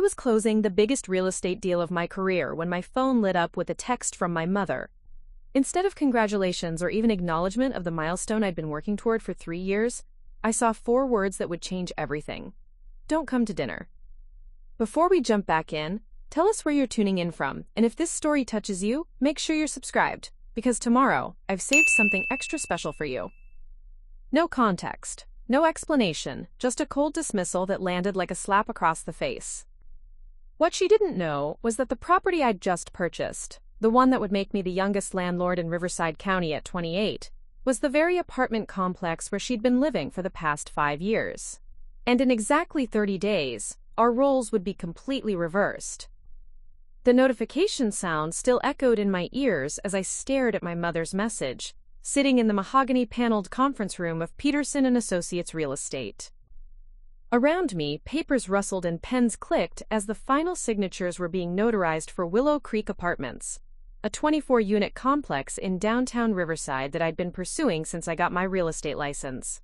was closing the biggest real estate deal of my career when my phone lit up with a text from my mother. Instead of congratulations or even acknowledgement of the milestone I'd been working toward for 3 years, I saw 4 words that would change everything. Don't come to dinner. Before we jump back in, tell us where you're tuning in from, and if this story touches you, make sure you're subscribed, because tomorrow, I've saved something extra special for you. No context, no explanation, just a cold dismissal that landed like a slap across the face. What she didn't know was that the property I'd just purchased, the one that would make me the youngest landlord in Riverside County at 28, was the very apartment complex where she'd been living for the past 5 years. And in exactly 30 days, our roles would be completely reversed. The notification sound still echoed in my ears as I stared at my mother's message, sitting in the mahogany-paneled conference room of Peterson & Associates Real Estate. Around me, papers rustled and pens clicked as the final signatures were being notarized for Willow Creek Apartments, a 24-unit complex in downtown Riverside that I'd been pursuing since I got my real estate license.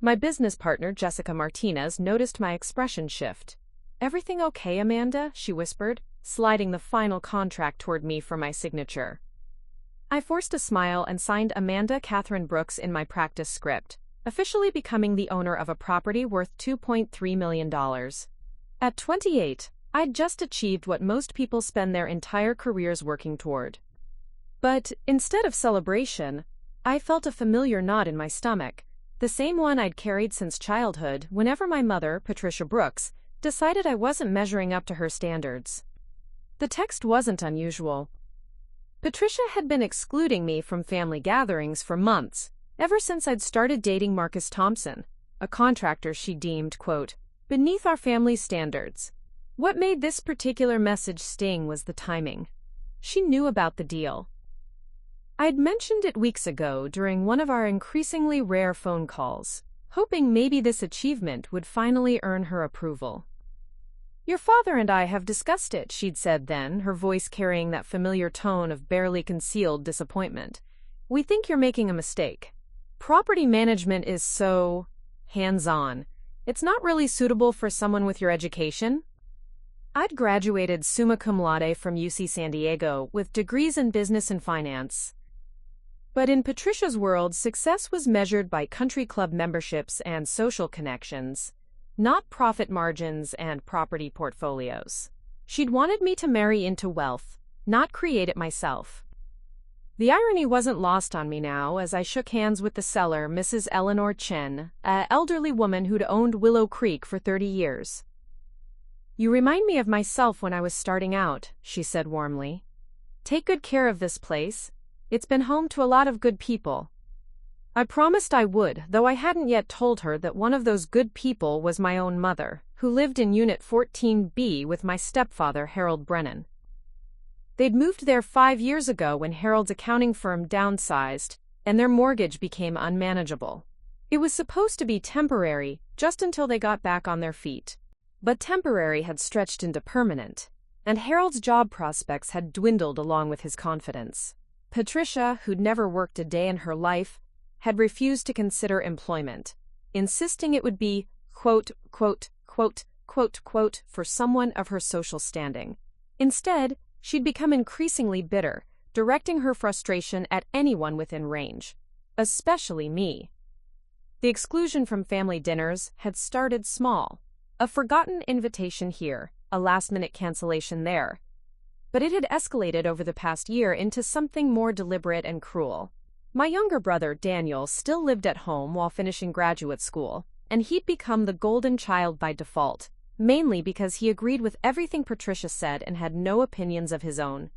My business partner, Jessica Martinez, noticed my expression shift. "Everything okay, Amanda?" she whispered, sliding the final contract toward me for my signature. I forced a smile and signed Amanda Catherine Brooks in my practice script, officially becoming the owner of a property worth $2.3 million. At 28, I'd just achieved what most people spend their entire careers working toward. But instead of celebration, I felt a familiar knot in my stomach, the same one I'd carried since childhood whenever my mother, Patricia Brooks, decided I wasn't measuring up to her standards. The text wasn't unusual. Patricia had been excluding me from family gatherings for months, ever since I'd started dating Marcus Thompson, a contractor she deemed, quote, beneath our family's standards. What made this particular message sting was the timing. She knew about the deal. I'd mentioned it weeks ago during one of our increasingly rare phone calls, hoping maybe this achievement would finally earn her approval. Your father and I have discussed it, she'd said then, her voice carrying that familiar tone of barely concealed disappointment. We think you're making a mistake. Property management is so hands-on. It's not really suitable for someone with your education. I'd graduated summa cum laude from UC San Diego with degrees in business and finance. But in Patricia's world, success was measured by country club memberships and social connections, not profit margins and property portfolios. She'd wanted me to marry into wealth, not create it myself. The irony wasn't lost on me now as I shook hands with the seller, Mrs. Eleanor Chen, an elderly woman who'd owned Willow Creek for 30 years. You remind me of myself when I was starting out, she said warmly. Take good care of this place. It's been home to a lot of good people. I promised I would, though I hadn't yet told her that one of those good people was my own mother, who lived in Unit 14B with my stepfather, Harold Brennan. They'd moved there 5 years ago when Harold's accounting firm downsized, and their mortgage became unmanageable. It was supposed to be temporary, just until they got back on their feet. But temporary had stretched into permanent, and Harold's job prospects had dwindled along with his confidence. Patricia, who'd never worked a day in her life, had refused to consider employment, insisting it would be, quote, quote, quote, quote, quote, for someone of her social standing. Instead, she'd become increasingly bitter, directing her frustration at anyone within range, especially me. The exclusion from family dinners had started small, a forgotten invitation here, a last-minute cancellation there. But it had escalated over the past year into something more deliberate and cruel. My younger brother, Daniel, still lived at home while finishing graduate school, and he'd become the golden child by default, mainly because he agreed with everything Patricia said and had no opinions of his own.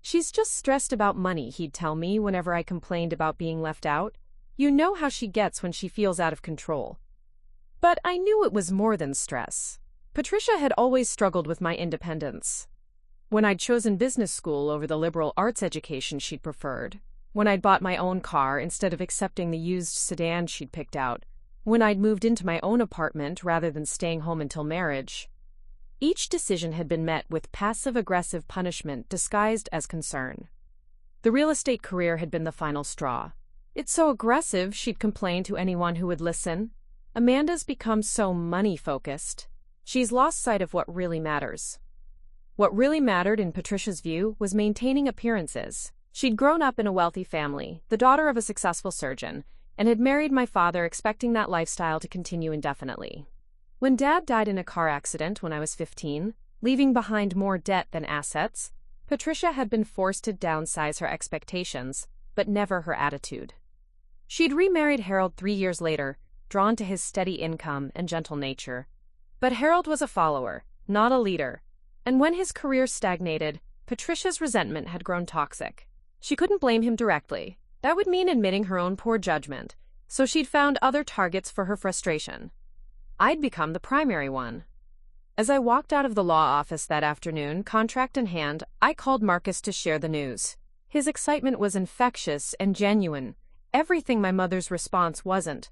She's just stressed about money, he'd tell me whenever I complained about being left out. You know how she gets when she feels out of control. But I knew it was more than stress. Patricia had always struggled with my independence. When I'd chosen business school over the liberal arts education she'd preferred, when I'd bought my own car instead of accepting the used sedan she'd picked out, when I'd moved into my own apartment rather than staying home until marriage. Each decision had been met with passive-aggressive punishment disguised as concern. The real estate career had been the final straw. It's so aggressive, she'd complain to anyone who would listen. Amanda's become so money-focused. She's lost sight of what really matters. What really mattered in Patricia's view was maintaining appearances. She'd grown up in a wealthy family, the daughter of a successful surgeon, and had married my father expecting that lifestyle to continue indefinitely. When Dad died in a car accident when I was 15, leaving behind more debt than assets, Patricia had been forced to downsize her expectations, but never her attitude. She'd remarried Harold 3 years later, drawn to his steady income and gentle nature. But Harold was a follower, not a leader, and when his career stagnated, Patricia's resentment had grown toxic. She couldn't blame him directly. That would mean admitting her own poor judgment, so she'd found other targets for her frustration. I'd become the primary one. As I walked out of the law office that afternoon, contract in hand, I called Marcus to share the news. His excitement was infectious and genuine, everything my mother's response wasn't.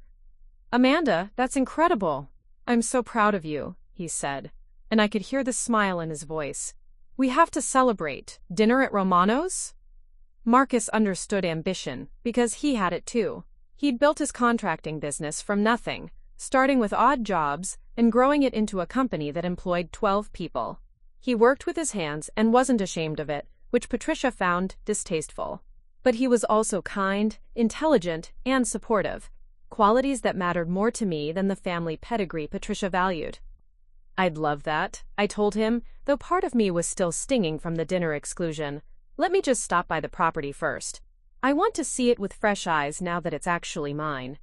"Amanda, that's incredible. I'm so proud of you," he said, and I could hear the smile in his voice. "We have to celebrate. Dinner at Romano's?" Marcus understood ambition, because he had it too. He'd built his contracting business from nothing, starting with odd jobs and growing it into a company that employed 12 people. He worked with his hands and wasn't ashamed of it, which Patricia found distasteful. But he was also kind, intelligent, and supportive, qualities that mattered more to me than the family pedigree Patricia valued. "I'd love that," I told him, though part of me was still stinging from the dinner exclusion. "Let me just stop by the property first. I want to see it with fresh eyes now that it's actually mine."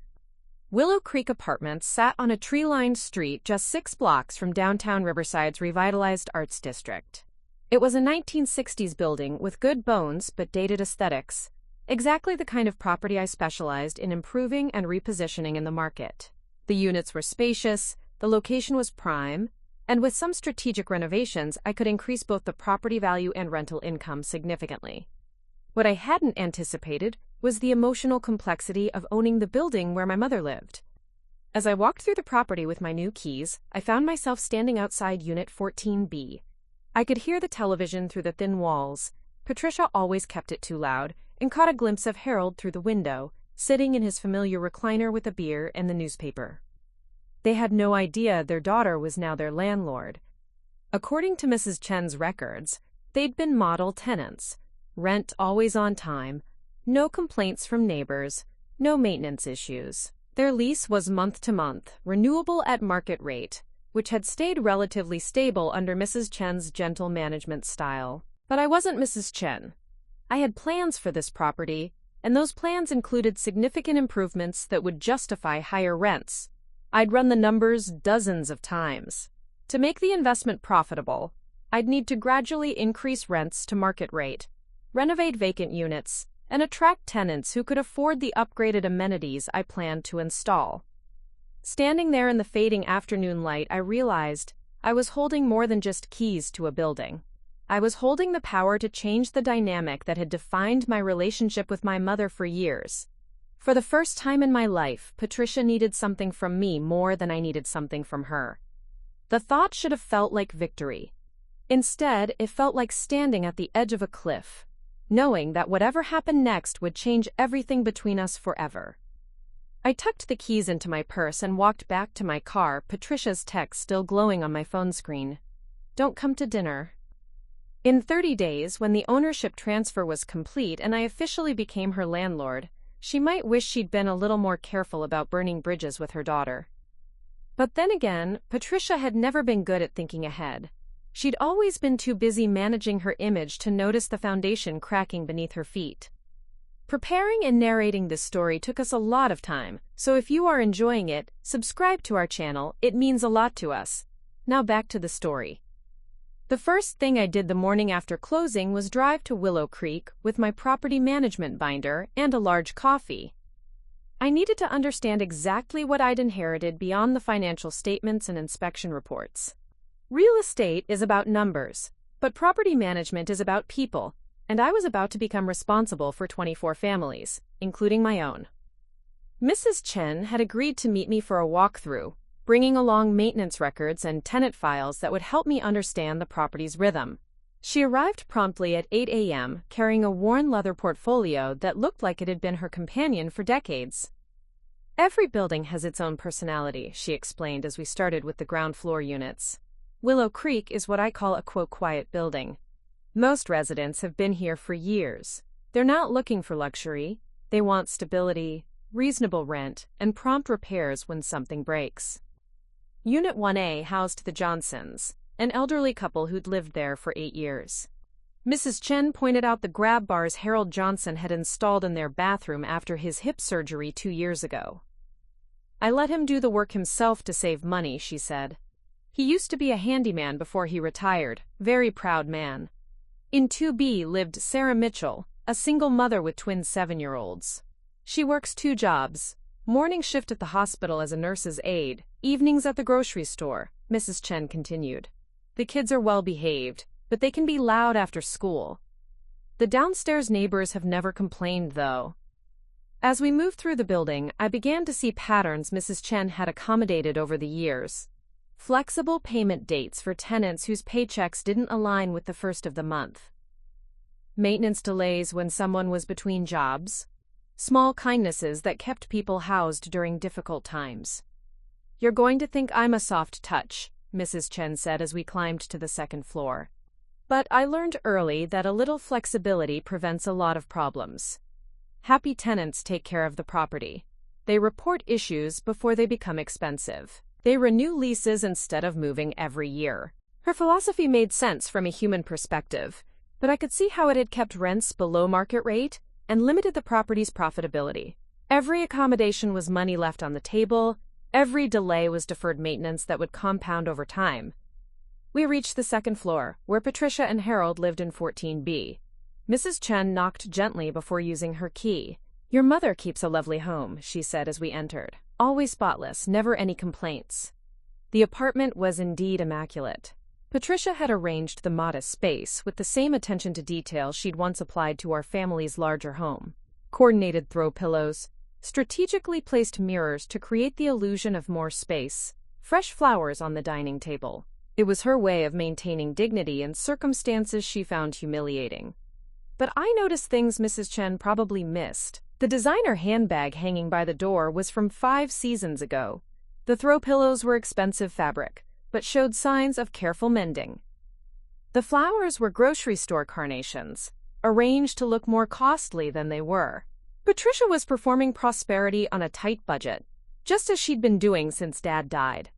Willow Creek Apartments sat on a tree-lined street just 6 blocks from downtown Riverside's revitalized arts district. It was a 1960s building with good bones but dated aesthetics, exactly the kind of property I specialized in improving and repositioning in the market. The units were spacious, the location was prime, and with some strategic renovations, I could increase both the property value and rental income significantly. What I hadn't anticipated was the emotional complexity of owning the building where my mother lived. As I walked through the property with my new keys, I found myself standing outside Unit 14B. I could hear the television through the thin walls. Patricia always kept it too loud, and caught a glimpse of Harold through the window, sitting in his familiar recliner with a beer and the newspaper. They had no idea their daughter was now their landlord. According to Mrs. Chen's records, they'd been model tenants, rent always on time, no complaints from neighbors, no maintenance issues. Their lease was month to month, renewable at market rate, which had stayed relatively stable under Mrs. Chen's gentle management style. But I wasn't Mrs. Chen. I had plans for this property, and those plans included significant improvements that would justify higher rents. I'd run the numbers dozens of times. To make the investment profitable, I'd need to gradually increase rents to market rate, renovate vacant units, and attract tenants who could afford the upgraded amenities I planned to install. Standing there in the fading afternoon light, I realized I was holding more than just keys to a building. I was holding the power to change the dynamic that had defined my relationship with my mother for years. For the first time in my life, Patricia needed something from me more than I needed something from her. The thought should have felt like victory. Instead, it felt like standing at the edge of a cliff, knowing that whatever happened next would change everything between us forever. I tucked the keys into my purse and walked back to my car, Patricia's text still glowing on my phone screen. "Don't come to dinner." In 30 days, when the ownership transfer was complete and I officially became her landlord, she might wish she'd been a little more careful about burning bridges with her daughter. But then again, Patricia had never been good at thinking ahead. She'd always been too busy managing her image to notice the foundation cracking beneath her feet. Preparing and narrating this story took us a lot of time, so if you are enjoying it, subscribe to our channel, it means a lot to us. Now back to the story. The first thing I did the morning after closing was drive to Willow Creek with my property management binder and a large coffee. I needed to understand exactly what I'd inherited beyond the financial statements and inspection reports. Real estate is about numbers, but property management is about people, and I was about to become responsible for 24 families, including my own. Mrs. Chen had agreed to meet me for a walkthrough, bringing along maintenance records and tenant files that would help me understand the property's rhythm. She arrived promptly at 8 a.m., carrying a worn leather portfolio that looked like it had been her companion for decades. "Every building has its own personality," she explained as we started with the ground floor units. Willow Creek is what I call a quote quiet building. Most residents have been here for years. They're not looking for luxury. They want stability, reasonable rent, and prompt repairs when something breaks. Unit 1A housed the Johnsons, an elderly couple who'd lived there for 8 years. Mrs. Chen pointed out the grab bars Harold Johnson had installed in their bathroom after his hip surgery 2 years ago. I let him do the work himself to save money, she said. He used to be a handyman before he retired, very proud man. In 2B lived Sarah Mitchell, a single mother with twin 7-year-olds. She works 2 jobs, morning shift at the hospital as a nurse's aide, evenings at the grocery store, Mrs. Chen continued. The kids are well behaved, but they can be loud after school. The downstairs neighbors have never complained, though. As we moved through the building, I began to see patterns Mrs. Chen had accommodated over the years. Flexible payment dates for tenants whose paychecks didn't align with the first of the month. Maintenance delays when someone was between jobs. Small kindnesses that kept people housed during difficult times. "You're going to think I'm a soft touch," Mrs. Chen said as we climbed to the second floor. "But I learned early that a little flexibility prevents a lot of problems. Happy tenants take care of the property. They report issues before they become expensive. They renew leases instead of moving every year." Her philosophy made sense from a human perspective, but I could see how it had kept rents below market rate and limited the property's profitability. Every accommodation was money left on the table. Every delay was deferred maintenance that would compound over time. We reached the second floor, where Patricia and Harold lived in 14B. Mrs. Chen knocked gently before using her key. "Your mother keeps a lovely home," she said as we entered. "Always spotless, never any complaints." The apartment was indeed immaculate. Patricia had arranged the modest space with the same attention to detail she'd once applied to our family's larger home. Coordinated throw pillows, strategically placed mirrors to create the illusion of more space, fresh flowers on the dining table. It was her way of maintaining dignity in circumstances she found humiliating. But I noticed things Mrs. Chen probably missed. The designer handbag hanging by the door was from 5 seasons ago. The throw pillows were expensive fabric, but showed signs of careful mending. The flowers were grocery store carnations, arranged to look more costly than they were. Patricia was performing prosperity on a tight budget, just as she'd been doing since Dad died.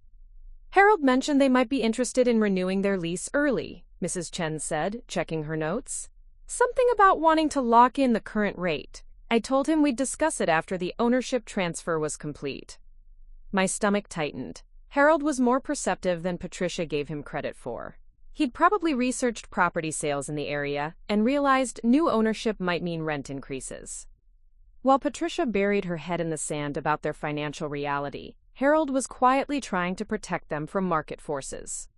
Harold mentioned they might be interested in renewing their lease early, Mrs. Chen said, checking her notes. Something about wanting to lock in the current rate. I told him we'd discuss it after the ownership transfer was complete. My stomach tightened. Harold was more perceptive than Patricia gave him credit for. He'd probably researched property sales in the area and realized new ownership might mean rent increases. While Patricia buried her head in the sand about their financial reality, Harold was quietly trying to protect them from market forces.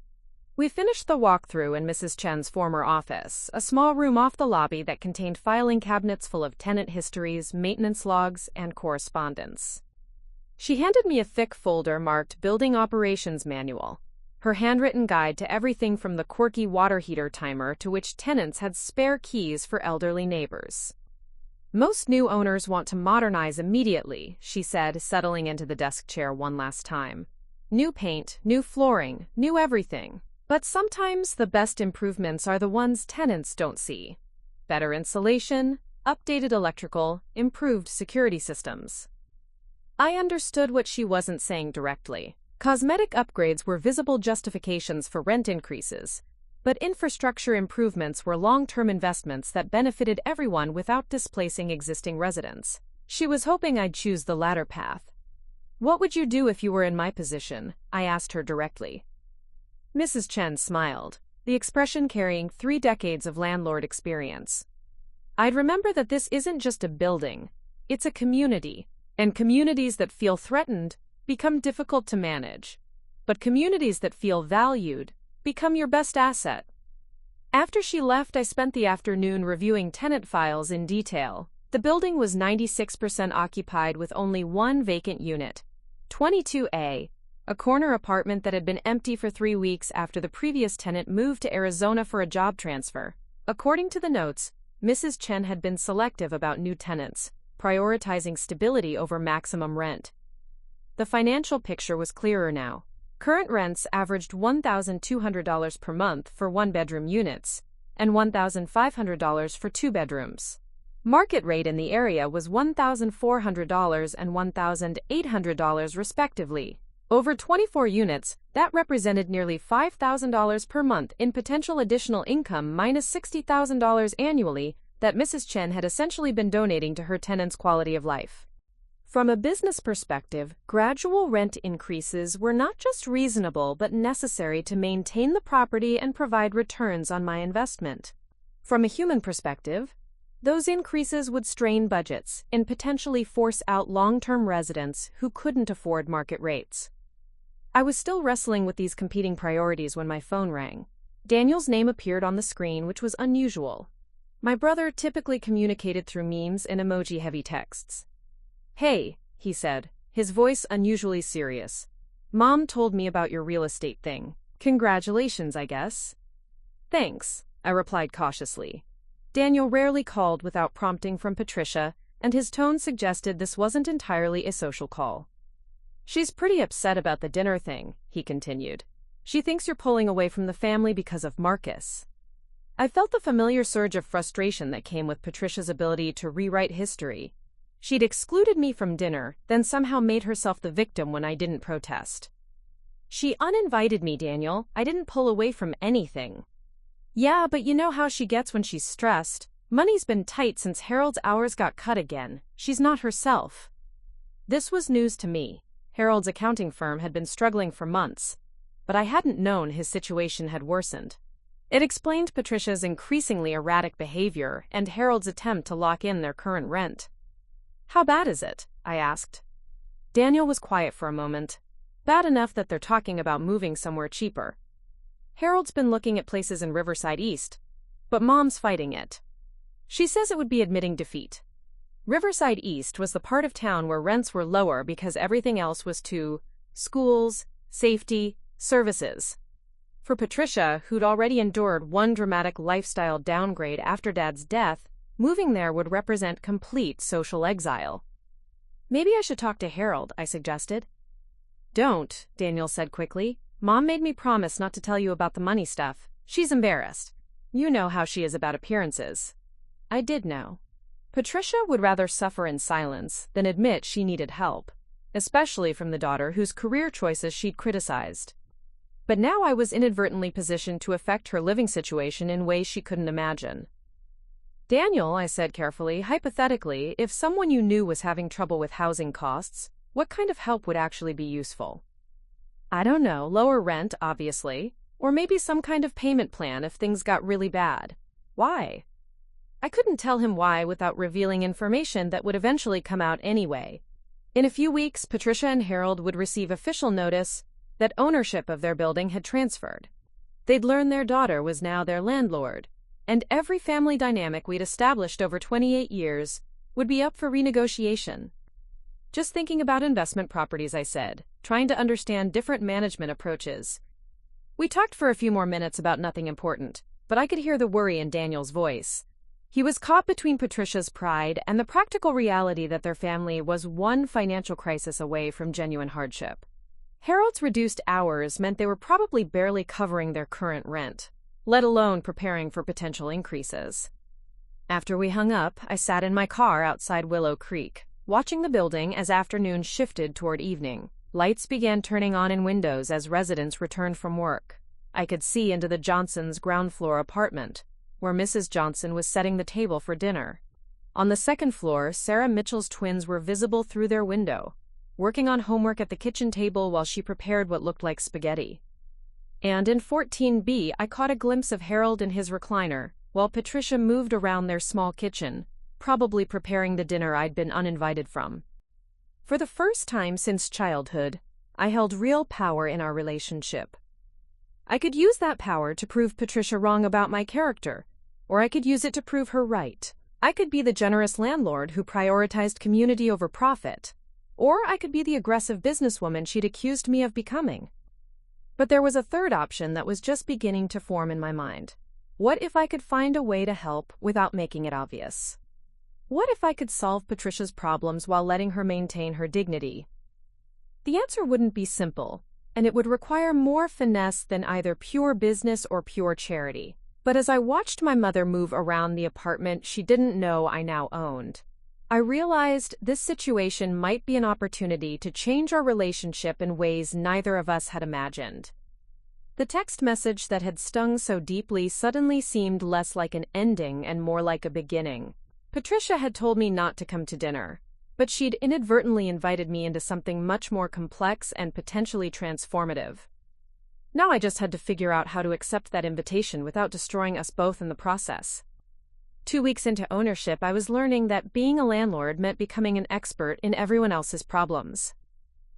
We finished the walkthrough in Mrs. Chen's former office, a small room off the lobby that contained filing cabinets full of tenant histories, maintenance logs, and correspondence. She handed me a thick folder marked Building Operations Manual, her handwritten guide to everything from the quirky water heater timer to which tenants had spare keys for elderly neighbors. "Most new owners want to modernize immediately," she said, settling into the desk chair one last time. "New paint, new flooring, new everything. But sometimes the best improvements are the ones tenants don't see. Better insulation, updated electrical, improved security systems." I understood what she wasn't saying directly. Cosmetic upgrades were visible justifications for rent increases, but infrastructure improvements were long-term investments that benefited everyone without displacing existing residents. She was hoping I'd choose the latter path. "What would you do if you were in my position?" I asked her directly. Mrs. Chen smiled, the expression carrying 3 decades of landlord experience. "I'd remember that this isn't just a building, it's a community. And communities that feel threatened become difficult to manage. But communities that feel valued become your best asset." After she left, I spent the afternoon reviewing tenant files in detail. The building was 96% occupied with only one vacant unit, 22A, a corner apartment that had been empty for 3 weeks after the previous tenant moved to Arizona for a job transfer. According to the notes, Mrs. Chen had been selective about new tenants, prioritizing stability over maximum rent. The financial picture was clearer now. Current rents averaged $1,200 per month for one-bedroom units and $1,500 for two bedrooms. Market rate in the area was $1,400 and $1,800 respectively. Over 24 units, that represented nearly $5,000 per month in potential additional income minus $60,000 annually that Mrs. Chen had essentially been donating to her tenants' quality of life. From a business perspective, gradual rent increases were not just reasonable but necessary to maintain the property and provide returns on my investment. From a human perspective, those increases would strain budgets and potentially force out long-term residents who couldn't afford market rates. I was still wrestling with these competing priorities when my phone rang. Daniel's name appeared on the screen, which was unusual. My brother typically communicated through memes and emoji-heavy texts. "Hey," he said, his voice unusually serious. "Mom told me about your real estate thing. Congratulations, I guess." "Thanks," I replied cautiously. Daniel rarely called without prompting from Patricia, and his tone suggested this wasn't entirely a social call. "She's pretty upset about the dinner thing," he continued. "She thinks you're pulling away from the family because of Marcus." I felt the familiar surge of frustration that came with Patricia's ability to rewrite history. She'd excluded me from dinner, then somehow made herself the victim when I didn't protest. "She uninvited me, Daniel. I didn't pull away from anything." "Yeah, but you know how she gets when she's stressed. Money's been tight since Harold's hours got cut again. She's not herself." This was news to me. Harold's accounting firm had been struggling for months, but I hadn't known his situation had worsened. It explained Patricia's increasingly erratic behavior and Harold's attempt to lock in their current rent. "How bad is it?" I asked. Daniel was quiet for a moment. "Bad enough that they're talking about moving somewhere cheaper. Harold's been looking at places in Riverside East, but Mom's fighting it. She says it would be admitting defeat." Riverside East was the part of town where rents were lower because everything else was too schools, safety, services. For Patricia, who'd already endured one dramatic lifestyle downgrade after Dad's death, moving there would represent complete social exile. "Maybe I should talk to Harold," I suggested. "Don't," Daniel said quickly. "Mom made me promise not to tell you about the money stuff. She's embarrassed. You know how she is about appearances." I did know. Patricia would rather suffer in silence than admit she needed help, especially from the daughter whose career choices she'd criticized. But now I was inadvertently positioned to affect her living situation in ways she couldn't imagine. "Daniel," I said carefully, "hypothetically, if someone you knew was having trouble with housing costs, what kind of help would actually be useful?" "I don't know, lower rent, obviously, or maybe some kind of payment plan if things got really bad." "Why?" I couldn't tell him why without revealing information that would eventually come out anyway. In a few weeks, Patricia and Harold would receive official notice that ownership of their building had transferred. They'd learn their daughter was now their landlord, and every family dynamic we'd established over 28 years would be up for renegotiation. "Just thinking about investment properties," I said, trying to understand different management approaches. We talked for a few more minutes about nothing important, but I could hear the worry in Daniel's voice. He was caught between Patricia's pride and the practical reality that their family was one financial crisis away from genuine hardship. Harold's reduced hours meant they were probably barely covering their current rent, let alone preparing for potential increases. After we hung up, I sat in my car outside Willow Creek, watching the building as afternoon shifted toward evening. Lights began turning on in windows as residents returned from work. I could see into the Johnsons' ground-floor apartment, where Mrs. Johnson was setting the table for dinner. On the second floor, Sarah Mitchell's twins were visible through their window, working on homework at the kitchen table while she prepared what looked like spaghetti. And in 14B, I caught a glimpse of Harold in his recliner, while Patricia moved around their small kitchen, probably preparing the dinner I'd been uninvited from. For the first time since childhood, I held real power in our relationship. I could use that power to prove Patricia wrong about my character, or I could use it to prove her right. I could be the generous landlord who prioritized community over profit, or I could be the aggressive businesswoman she'd accused me of becoming. But there was a third option that was just beginning to form in my mind. What if I could find a way to help without making it obvious? What if I could solve Patricia's problems while letting her maintain her dignity? The answer wouldn't be simple, and it would require more finesse than either pure business or pure charity. But as I watched my mother move around the apartment she didn't know I now owned, I realized this situation might be an opportunity to change our relationship in ways neither of us had imagined. The text message that had stung so deeply suddenly seemed less like an ending and more like a beginning. Patricia had told me not to come to dinner, but she'd inadvertently invited me into something much more complex and potentially transformative. Now I just had to figure out how to accept that invitation without destroying us both in the process. 2 weeks into ownership, I was learning that being a landlord meant becoming an expert in everyone else's problems.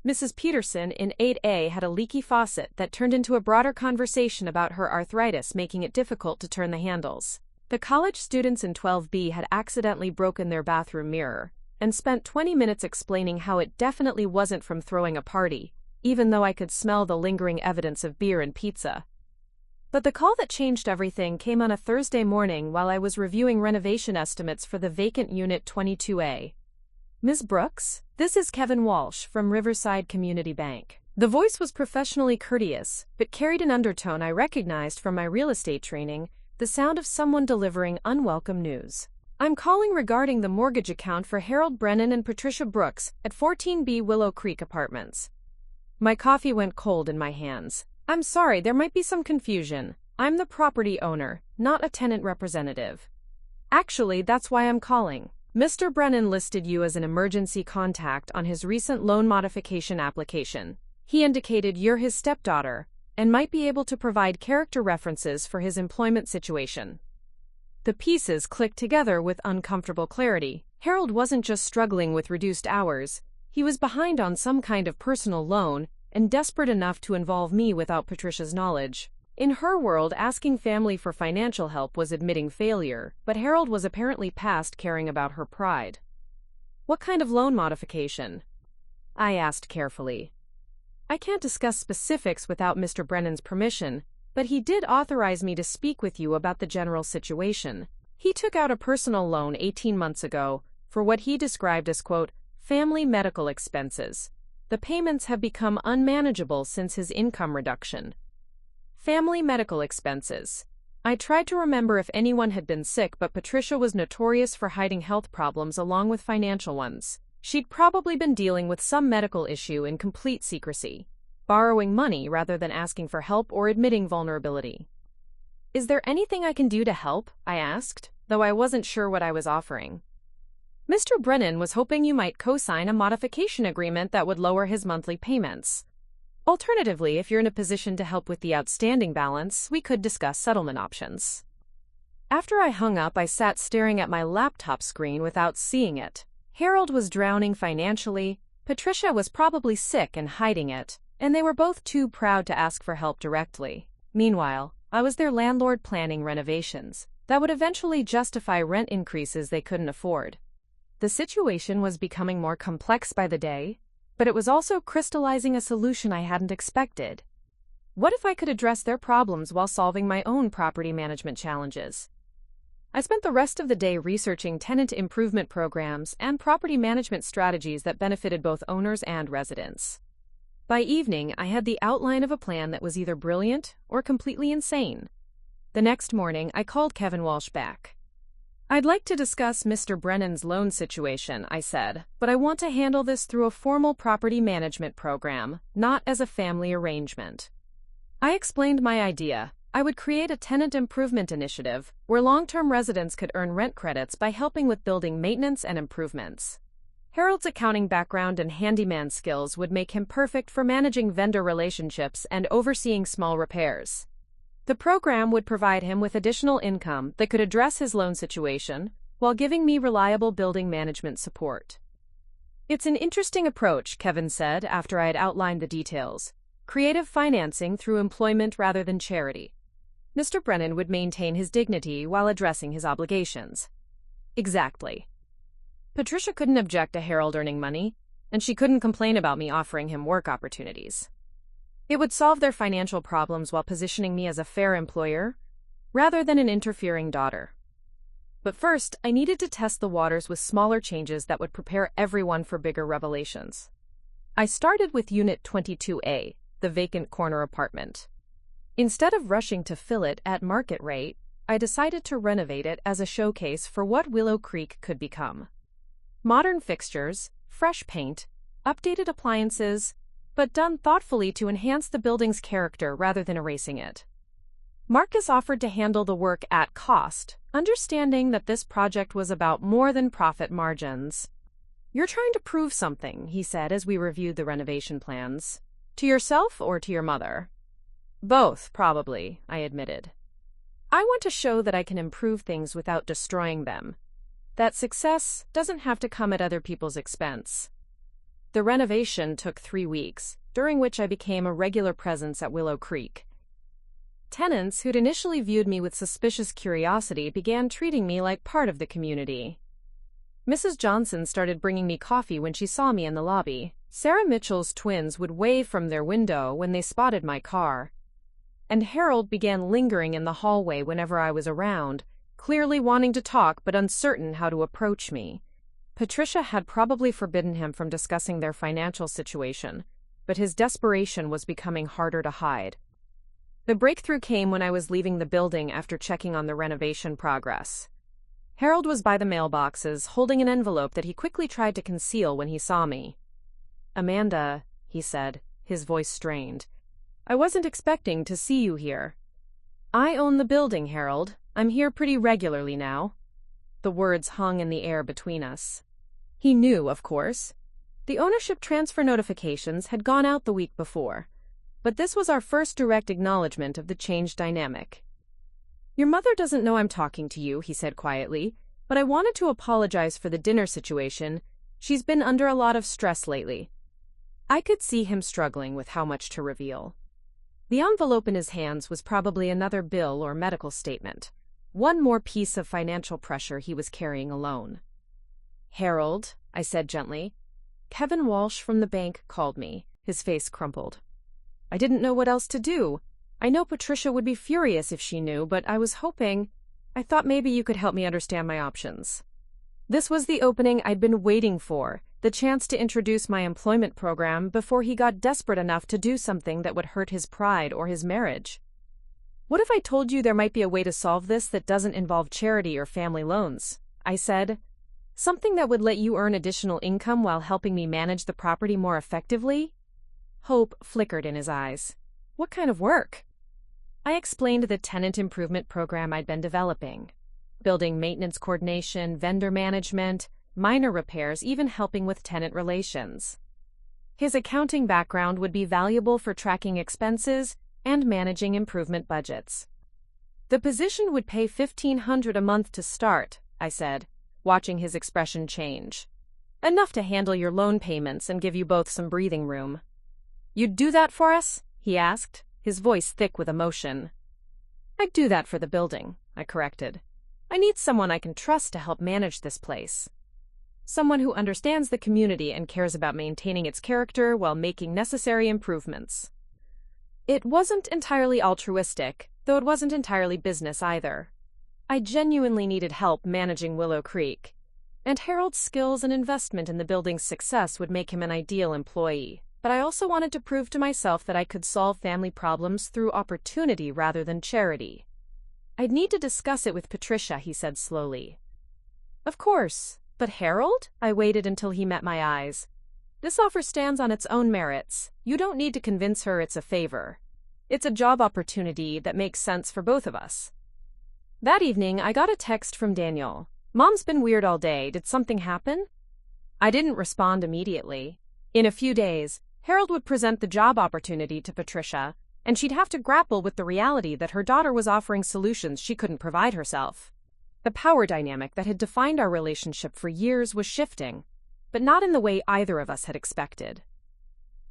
Mrs. Peterson in 8A had a leaky faucet that turned into a broader conversation about her arthritis, making it difficult to turn the handles. The college students in 12B had accidentally broken their bathroom mirror and spent 20 minutes explaining how it definitely wasn't from throwing a party, even though I could smell the lingering evidence of beer and pizza. But the call that changed everything came on a Thursday morning while I was reviewing renovation estimates for the vacant Unit 22A. "Ms. Brooks, this is Kevin Walsh from Riverside Community Bank." The voice was professionally courteous, but carried an undertone I recognized from my real estate training, the sound of someone delivering unwelcome news. "I'm calling regarding the mortgage account for Harold Brennan and Patricia Brooks at 14B Willow Creek Apartments." My coffee went cold in my hands. "I'm sorry, there might be some confusion. I'm the property owner, not a tenant representative. Actually, that's why I'm calling. Mr. Brennan listed you as an emergency contact on his recent loan modification application. He indicated you're his stepdaughter and might be able to provide character references for his employment situation." The pieces clicked together with uncomfortable clarity. Harold wasn't just struggling with reduced hours. He was behind on some kind of personal loan and desperate enough to involve me without Patricia's knowledge. In her world, asking family for financial help was admitting failure, but Harold was apparently past caring about her pride. "What kind of loan modification?" I asked carefully. "I can't discuss specifics without Mr. Brennan's permission, but he did authorize me to speak with you about the general situation. He took out a personal loan 18 months ago for what he described as, quote, family medical expenses. The payments have become unmanageable since his income reduction." Family medical expenses. I tried to remember if anyone had been sick, but Patricia was notorious for hiding health problems along with financial ones. She'd probably been dealing with some medical issue in complete secrecy, borrowing money rather than asking for help or admitting vulnerability. "Is there anything I can do to help?" I asked, though I wasn't sure what I was offering. "Mr. Brennan was hoping you might co-sign a modification agreement that would lower his monthly payments. Alternatively, if you're in a position to help with the outstanding balance, we could discuss settlement options." After I hung up, I sat staring at my laptop screen without seeing it. Harold was drowning financially, Patricia was probably sick and hiding it, and they were both too proud to ask for help directly. Meanwhile, I was their landlord planning renovations that would eventually justify rent increases they couldn't afford. The situation was becoming more complex by the day, but it was also crystallizing a solution I hadn't expected. What if I could address their problems while solving my own property management challenges? I spent the rest of the day researching tenant improvement programs and property management strategies that benefited both owners and residents. By evening, I had the outline of a plan that was either brilliant or completely insane. The next morning, I called Kevin Walsh back. "I'd like to discuss Mr. Brennan's loan situation," I said, "but I want to handle this through a formal property management program, not as a family arrangement." I explained my idea. I would create a tenant improvement initiative where long-term residents could earn rent credits by helping with building maintenance and improvements. Harold's accounting background and handyman skills would make him perfect for managing vendor relationships and overseeing small repairs. The program would provide him with additional income that could address his loan situation while giving me reliable building management support. "It's an interesting approach," Kevin said after I had outlined the details. "Creative financing through employment rather than charity. Mr. Brennan would maintain his dignity while addressing his obligations." Exactly. Patricia couldn't object to Harold earning money, and she couldn't complain about me offering him work opportunities. It would solve their financial problems while positioning me as a fair employer, rather than an interfering daughter. But first, I needed to test the waters with smaller changes that would prepare everyone for bigger revelations. I started with Unit 22A, the vacant corner apartment. Instead of rushing to fill it at market rate, I decided to renovate it as a showcase for what Willow Creek could become. Modern fixtures, fresh paint, updated appliances, but done thoughtfully to enhance the building's character rather than erasing it. Marcus offered to handle the work at cost, understanding that this project was about more than profit margins. "You're trying to prove something," he said as we reviewed the renovation plans. "To yourself or to your mother?" "Both, probably," I admitted. "I want to show that I can improve things without destroying them. That success doesn't have to come at other people's expense." The renovation took 3 weeks, during which I became a regular presence at Willow Creek. Tenants who'd initially viewed me with suspicious curiosity began treating me like part of the community. Mrs. Johnson started bringing me coffee when she saw me in the lobby. Sarah Mitchell's twins would wave from their window when they spotted my car. And Harold began lingering in the hallway whenever I was around, clearly wanting to talk but uncertain how to approach me. Patricia had probably forbidden him from discussing their financial situation, but his desperation was becoming harder to hide. The breakthrough came when I was leaving the building after checking on the renovation progress. Harold was by the mailboxes, holding an envelope that he quickly tried to conceal when he saw me. "Amanda," he said, his voice strained, "I wasn't expecting to see you here." "I own the building, Harold. I'm here pretty regularly now." The words hung in the air between us. He knew, of course. The ownership transfer notifications had gone out the week before, but this was our first direct acknowledgment of the changed dynamic. "Your mother doesn't know I'm talking to you," he said quietly, "but I wanted to apologize for the dinner situation. She's been under a lot of stress lately." I could see him struggling with how much to reveal. The envelope in his hands was probably another bill or medical statement, one more piece of financial pressure he was carrying alone. "Harold," I said gently, "Kevin Walsh from the bank called me." His face crumpled. "I didn't know what else to do. I know Patricia would be furious if she knew, but I thought maybe you could help me understand my options." This was the opening I'd been waiting for, the chance to introduce my employment program before he got desperate enough to do something that would hurt his pride or his marriage. "What if I told you there might be a way to solve this that doesn't involve charity or family loans?" I said. "Something that would let you earn additional income while helping me manage the property more effectively?" Hope flickered in his eyes. "What kind of work?" I explained the tenant improvement program I'd been developing. Building maintenance coordination, vendor management, minor repairs, even helping with tenant relations. His accounting background would be valuable for tracking expenses and managing improvement budgets. "The position would pay $1,500 a month to start," I said, watching his expression change. "Enough to handle your loan payments and give you both some breathing room." "You'd do that for us?" he asked, his voice thick with emotion. "I'd do that for the building," I corrected. "I need someone I can trust to help manage this place. Someone who understands the community and cares about maintaining its character while making necessary improvements." It wasn't entirely altruistic, though it wasn't entirely business either. I genuinely needed help managing Willow Creek, and Harold's skills and investment in the building's success would make him an ideal employee. But I also wanted to prove to myself that I could solve family problems through opportunity rather than charity. "I'd need to discuss it with Patricia," he said slowly. "Of course. But Harold?" I waited until he met my eyes. "This offer stands on its own merits. You don't need to convince her it's a favor. It's a job opportunity that makes sense for both of us." That evening, I got a text from Daniel. "Mom's been weird all day. Did something happen?" I didn't respond immediately. In a few days, Harold would present the job opportunity to Patricia, and she'd have to grapple with the reality that her daughter was offering solutions she couldn't provide herself. The power dynamic that had defined our relationship for years was shifting, but not in the way either of us had expected.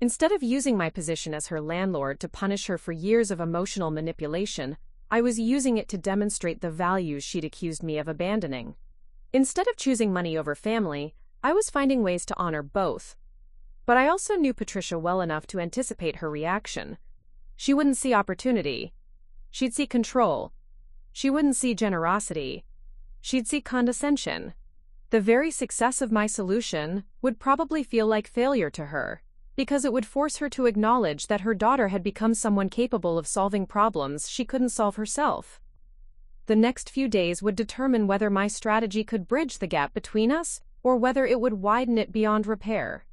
Instead of using my position as her landlord to punish her for years of emotional manipulation, I was using it to demonstrate the values she'd accused me of abandoning. Instead of choosing money over family, I was finding ways to honor both. But I also knew Patricia well enough to anticipate her reaction. She wouldn't see opportunity. She'd see control. She wouldn't see generosity. She'd see condescension. The very success of my solution would probably feel like failure to her, because it would force her to acknowledge that her daughter had become someone capable of solving problems she couldn't solve herself. The next few days would determine whether my strategy could bridge the gap between us or whether it would widen it beyond repair.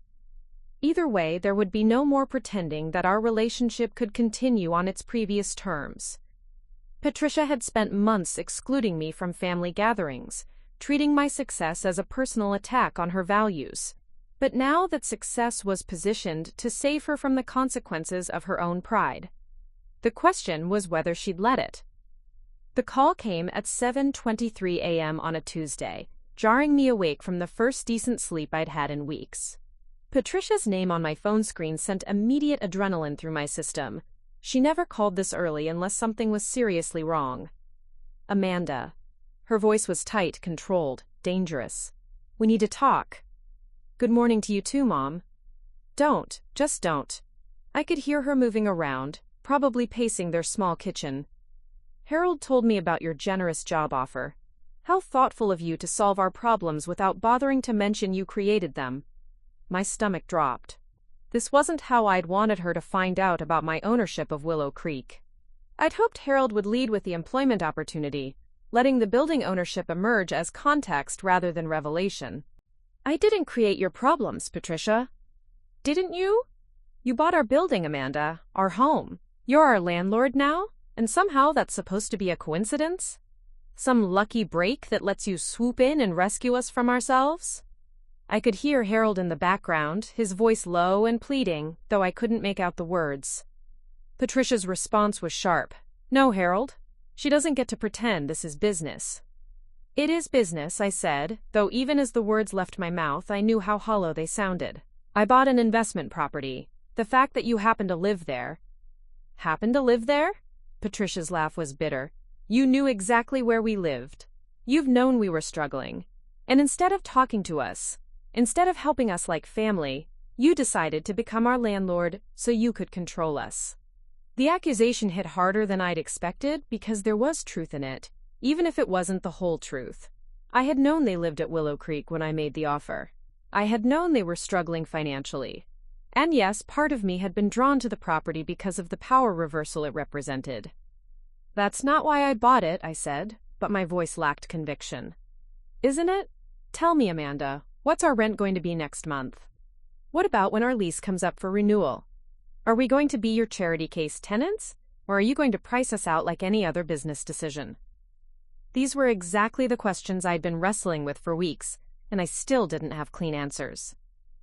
Either way, there would be no more pretending that our relationship could continue on its previous terms. Patricia had spent months excluding me from family gatherings, treating my success as a personal attack on her values. But now that success was positioned to save her from the consequences of her own pride, the question was whether she'd let it. The call came at 7:23 a.m. on a Tuesday, jarring me awake from the first decent sleep I'd had in weeks. Patricia's name on my phone screen sent immediate adrenaline through my system. She never called this early unless something was seriously wrong. Amanda. Her voice was tight, controlled, dangerous. We need to talk. Good morning to you too, Mom. Just don't. I could hear her moving around, probably pacing their small kitchen. Harold told me about your generous job offer. How thoughtful of you to solve our problems without bothering to mention you created them. My stomach dropped. This wasn't how I'd wanted her to find out about my ownership of Willow Creek. I'd hoped Harold would lead with the employment opportunity, letting the building ownership emerge as context rather than revelation. I didn't create your problems, Patricia. Didn't you? You bought our building, Amanda, our home. You're our landlord now, and somehow that's supposed to be a coincidence? Some lucky break that lets you swoop in and rescue us from ourselves? I could hear Harold in the background, his voice low and pleading, though I couldn't make out the words. Patricia's response was sharp. No, Harold. She doesn't get to pretend this is business. It is business, I said, though even as the words left my mouth, I knew how hollow they sounded. I bought an investment property. The fact that you happen to live there. Happen to live there? Patricia's laugh was bitter. You knew exactly where we lived. You've known we were struggling. And instead of talking to us, instead of helping us like family, you decided to become our landlord so you could control us. The accusation hit harder than I'd expected because there was truth in it, even if it wasn't the whole truth. I had known they lived at Willow Creek when I made the offer. I had known they were struggling financially. And yes, part of me had been drawn to the property because of the power reversal it represented. That's not why I bought it, I said, but my voice lacked conviction. Isn't it? Tell me, Amanda, what's our rent going to be next month? What about when our lease comes up for renewal? Are we going to be your charity case tenants, or are you going to price us out like any other business decision? These were exactly the questions I'd been wrestling with for weeks, and I still didn't have clean answers.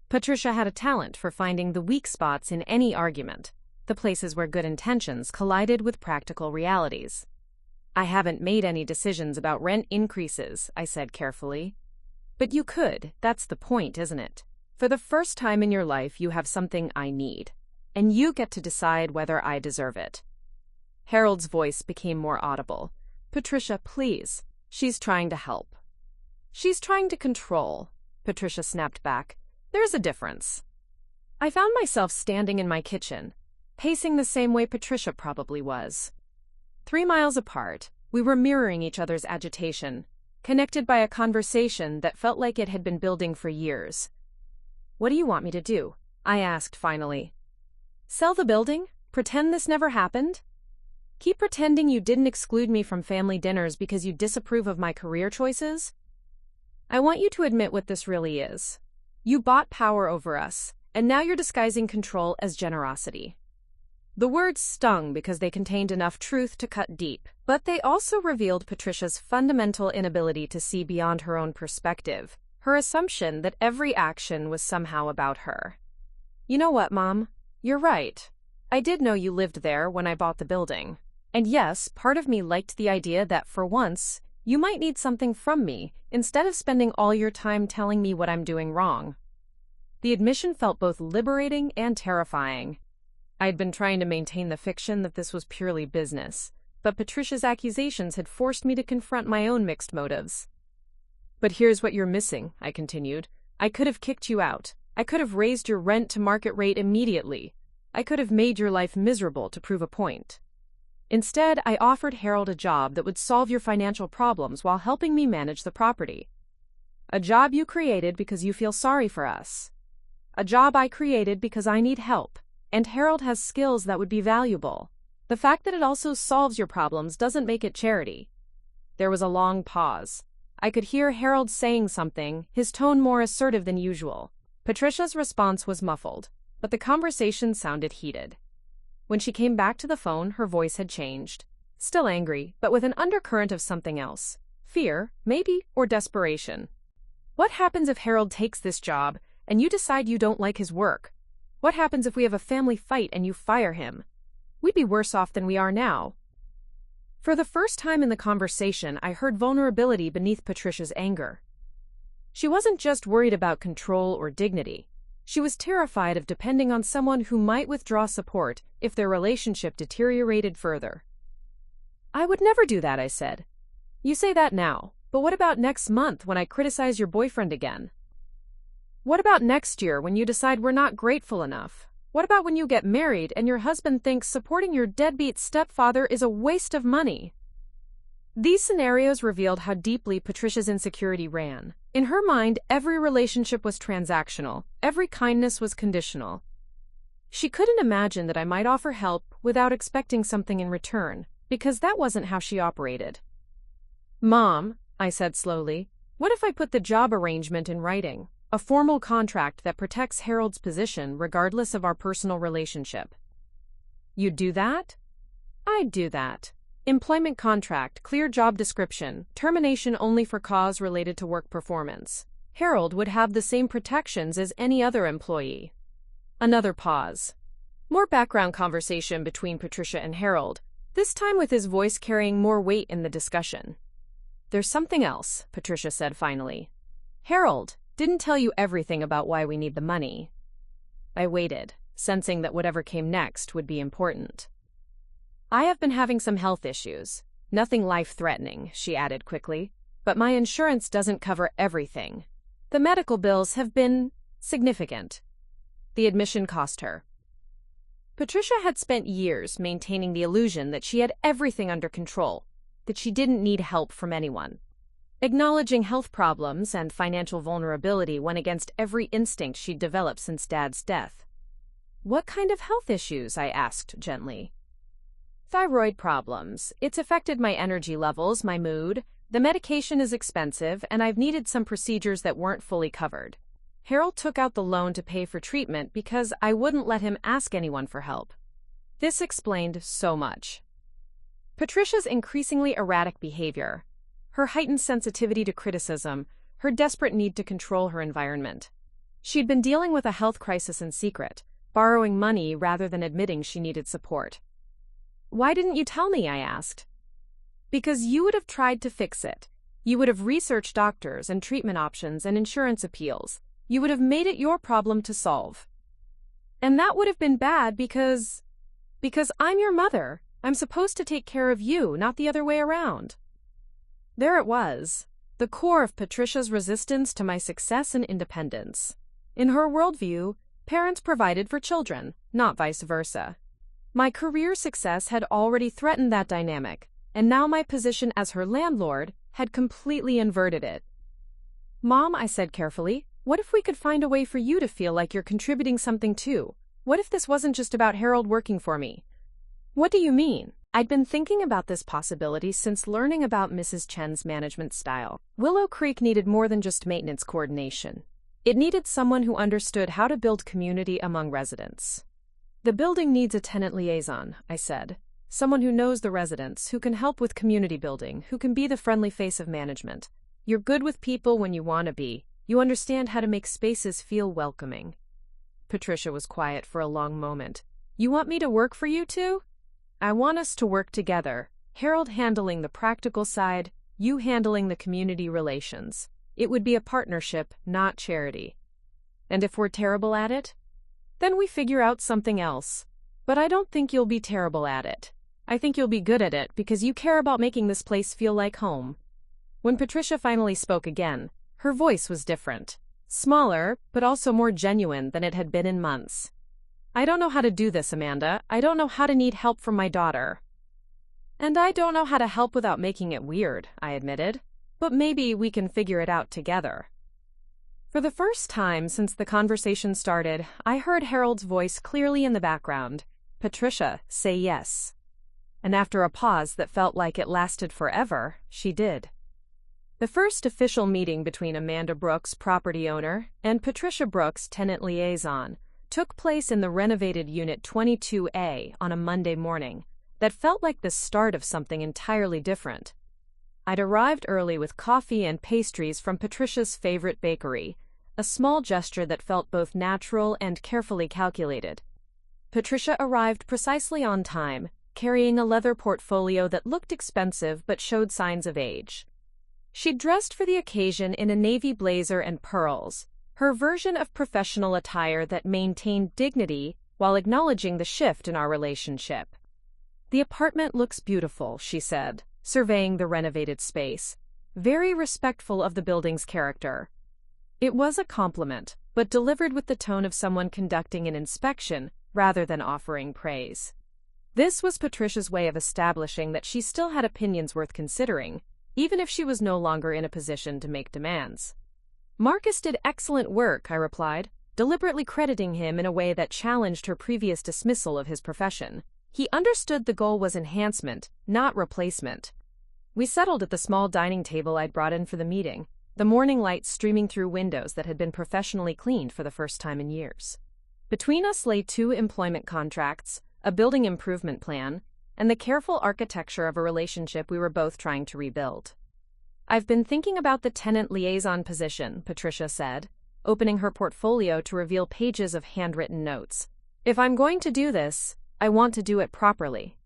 Patricia had a talent for finding the weak spots in any argument, the places where good intentions collided with practical realities. I haven't made any decisions about rent increases, I said carefully. But you could, that's the point, isn't it? For the first time in your life, you have something I need, and you get to decide whether I deserve it. Harold's voice became more audible. Patricia, please. She's trying to help. She's trying to control, Patricia snapped back. There's a difference. I found myself standing in my kitchen, pacing the same way Patricia probably was. 3 miles apart, we were mirroring each other's agitation, connected by a conversation that felt like it had been building for years. What do you want me to do? I asked finally. Sell the building? Pretend this never happened? Keep pretending you didn't exclude me from family dinners because you disapprove of my career choices? I want you to admit what this really is. You bought power over us, and now you're disguising control as generosity. The words stung because they contained enough truth to cut deep, but they also revealed Patricia's fundamental inability to see beyond her own perspective, her assumption that every action was somehow about her. You know what, Mom? You're right. I did know you lived there when I bought the building. And yes, part of me liked the idea that for once, you might need something from me instead of spending all your time telling me what I'm doing wrong. The admission felt both liberating and terrifying. I'd been trying to maintain the fiction that this was purely business, but Patricia's accusations had forced me to confront my own mixed motives. But here's what you're missing, I continued. I could have kicked you out. I could have raised your rent to market rate immediately. I could have made your life miserable to prove a point. Instead, I offered Harold a job that would solve your financial problems while helping me manage the property. A job you created because you feel sorry for us. A job I created because I need help, and Harold has skills that would be valuable. The fact that it also solves your problems doesn't make it charity." There was a long pause. I could hear Harold saying something, his tone more assertive than usual. Patricia's response was muffled, but the conversation sounded heated. When she came back to the phone, her voice had changed. Still angry, but with an undercurrent of something else. Fear, maybe, or desperation. "What happens if Harold takes this job, and you decide you don't like his work? What happens if we have a family fight and you fire him? We'd be worse off than we are now." For the first time in the conversation, I heard vulnerability beneath Patricia's anger. She wasn't just worried about control or dignity. She was terrified of depending on someone who might withdraw support if their relationship deteriorated further. "I would never do that," I said. "You say that now, but what about next month when I criticize your boyfriend again? What about next year when you decide we're not grateful enough? What about when you get married and your husband thinks supporting your deadbeat stepfather is a waste of money?" These scenarios revealed how deeply Patricia's insecurity ran. In her mind, every relationship was transactional, every kindness was conditional. She couldn't imagine that I might offer help without expecting something in return, because that wasn't how she operated. "Mom," I said slowly, "what if I put the job arrangement in writing? A formal contract that protects Harold's position regardless of our personal relationship." "You'd do that?" "I'd do that. Employment contract, clear job description, termination only for cause related to work performance. Harold would have the same protections as any other employee." Another pause. More background conversation between Patricia and Harold, this time with his voice carrying more weight in the discussion. "There's something else," Patricia said finally. "Harold didn't tell you everything about why we need the money." I waited, sensing that whatever came next would be important. "I have been having some health issues. Nothing life-threatening," she added quickly, "but my insurance doesn't cover everything. The medical bills have been significant." The admission cost her. Patricia had spent years maintaining the illusion that she had everything under control, that she didn't need help from anyone. Acknowledging health problems and financial vulnerability went against every instinct she'd developed since Dad's death. "What kind of health issues?" I asked gently. "Thyroid problems. It's affected my energy levels, my mood. The medication is expensive, and I've needed some procedures that weren't fully covered. Harold took out the loan to pay for treatment because I wouldn't let him ask anyone for help." This explained so much. Patricia's increasingly erratic behavior, her heightened sensitivity to criticism, her desperate need to control her environment. She'd been dealing with a health crisis in secret, borrowing money rather than admitting she needed support. "Why didn't you tell me?" I asked. "Because you would have tried to fix it. You would have researched doctors and treatment options and insurance appeals. You would have made it your problem to solve. And that would have been bad because I'm your mother. I'm supposed to take care of you, not the other way around." There it was, the core of Patricia's resistance to my success and independence. In her worldview, parents provided for children, not vice versa. My career success had already threatened that dynamic, and now my position as her landlord had completely inverted it. "Mom," I said carefully, "what if we could find a way for you to feel like you're contributing something too? What if this wasn't just about Harold working for me?" "What do you mean?" I'd been thinking about this possibility since learning about Mrs. Chen's management style. Willow Creek needed more than just maintenance coordination. It needed someone who understood how to build community among residents. "The building needs a tenant liaison," I said. "Someone who knows the residents, who can help with community building, who can be the friendly face of management. You're good with people when you want to be. You understand how to make spaces feel welcoming." Patricia was quiet for a long moment. "You want me to work for you too?" "I want us to work together. Harold handling the practical side, you handling the community relations. It would be a partnership, not charity. And if we're terrible at it, then we figure out something else. But I don't think you'll be terrible at it. I think you'll be good at it because you care about making this place feel like home." When Patricia finally spoke again, her voice was different. Smaller, but also more genuine than it had been in months. "I don't know how to do this, Amanda. I don't know how to need help from my daughter. And I don't know how to help without making it weird," I admitted. "But maybe we can figure it out together." For the first time since the conversation started, I heard Harold's voice clearly in the background. "Patricia, say yes." And after a pause that felt like it lasted forever, she did. The first official meeting between Amanda Brooks, property owner, and Patricia Brooks, tenant liaison, took place in the renovated Unit 22A on a Monday morning that felt like the start of something entirely different. I'd arrived early with coffee and pastries from Patricia's favorite bakery, a small gesture that felt both natural and carefully calculated. Patricia arrived precisely on time, carrying a leather portfolio that looked expensive but showed signs of age. She'd dressed for the occasion in a navy blazer and pearls, her version of professional attire that maintained dignity while acknowledging the shift in our relationship. "The apartment looks beautiful," she said, surveying the renovated space, very respectful of the building's character. It was a compliment, but delivered with the tone of someone conducting an inspection rather than offering praise. This was Patricia's way of establishing that she still had opinions worth considering, even if she was no longer in a position to make demands. "Marcus did excellent work," I replied, deliberately crediting him in a way that challenged her previous dismissal of his profession. He understood the goal was enhancement, not replacement. We settled at the small dining table I'd brought in for the meeting, the morning light streaming through windows that had been professionally cleaned for the first time in years. Between us lay 2 employment contracts, a building improvement plan, and the careful architecture of a relationship we were both trying to rebuild. "I've been thinking about the tenant liaison position," Patricia said, opening her portfolio to reveal pages of handwritten notes. "If I'm going to do this, I want to do it properly."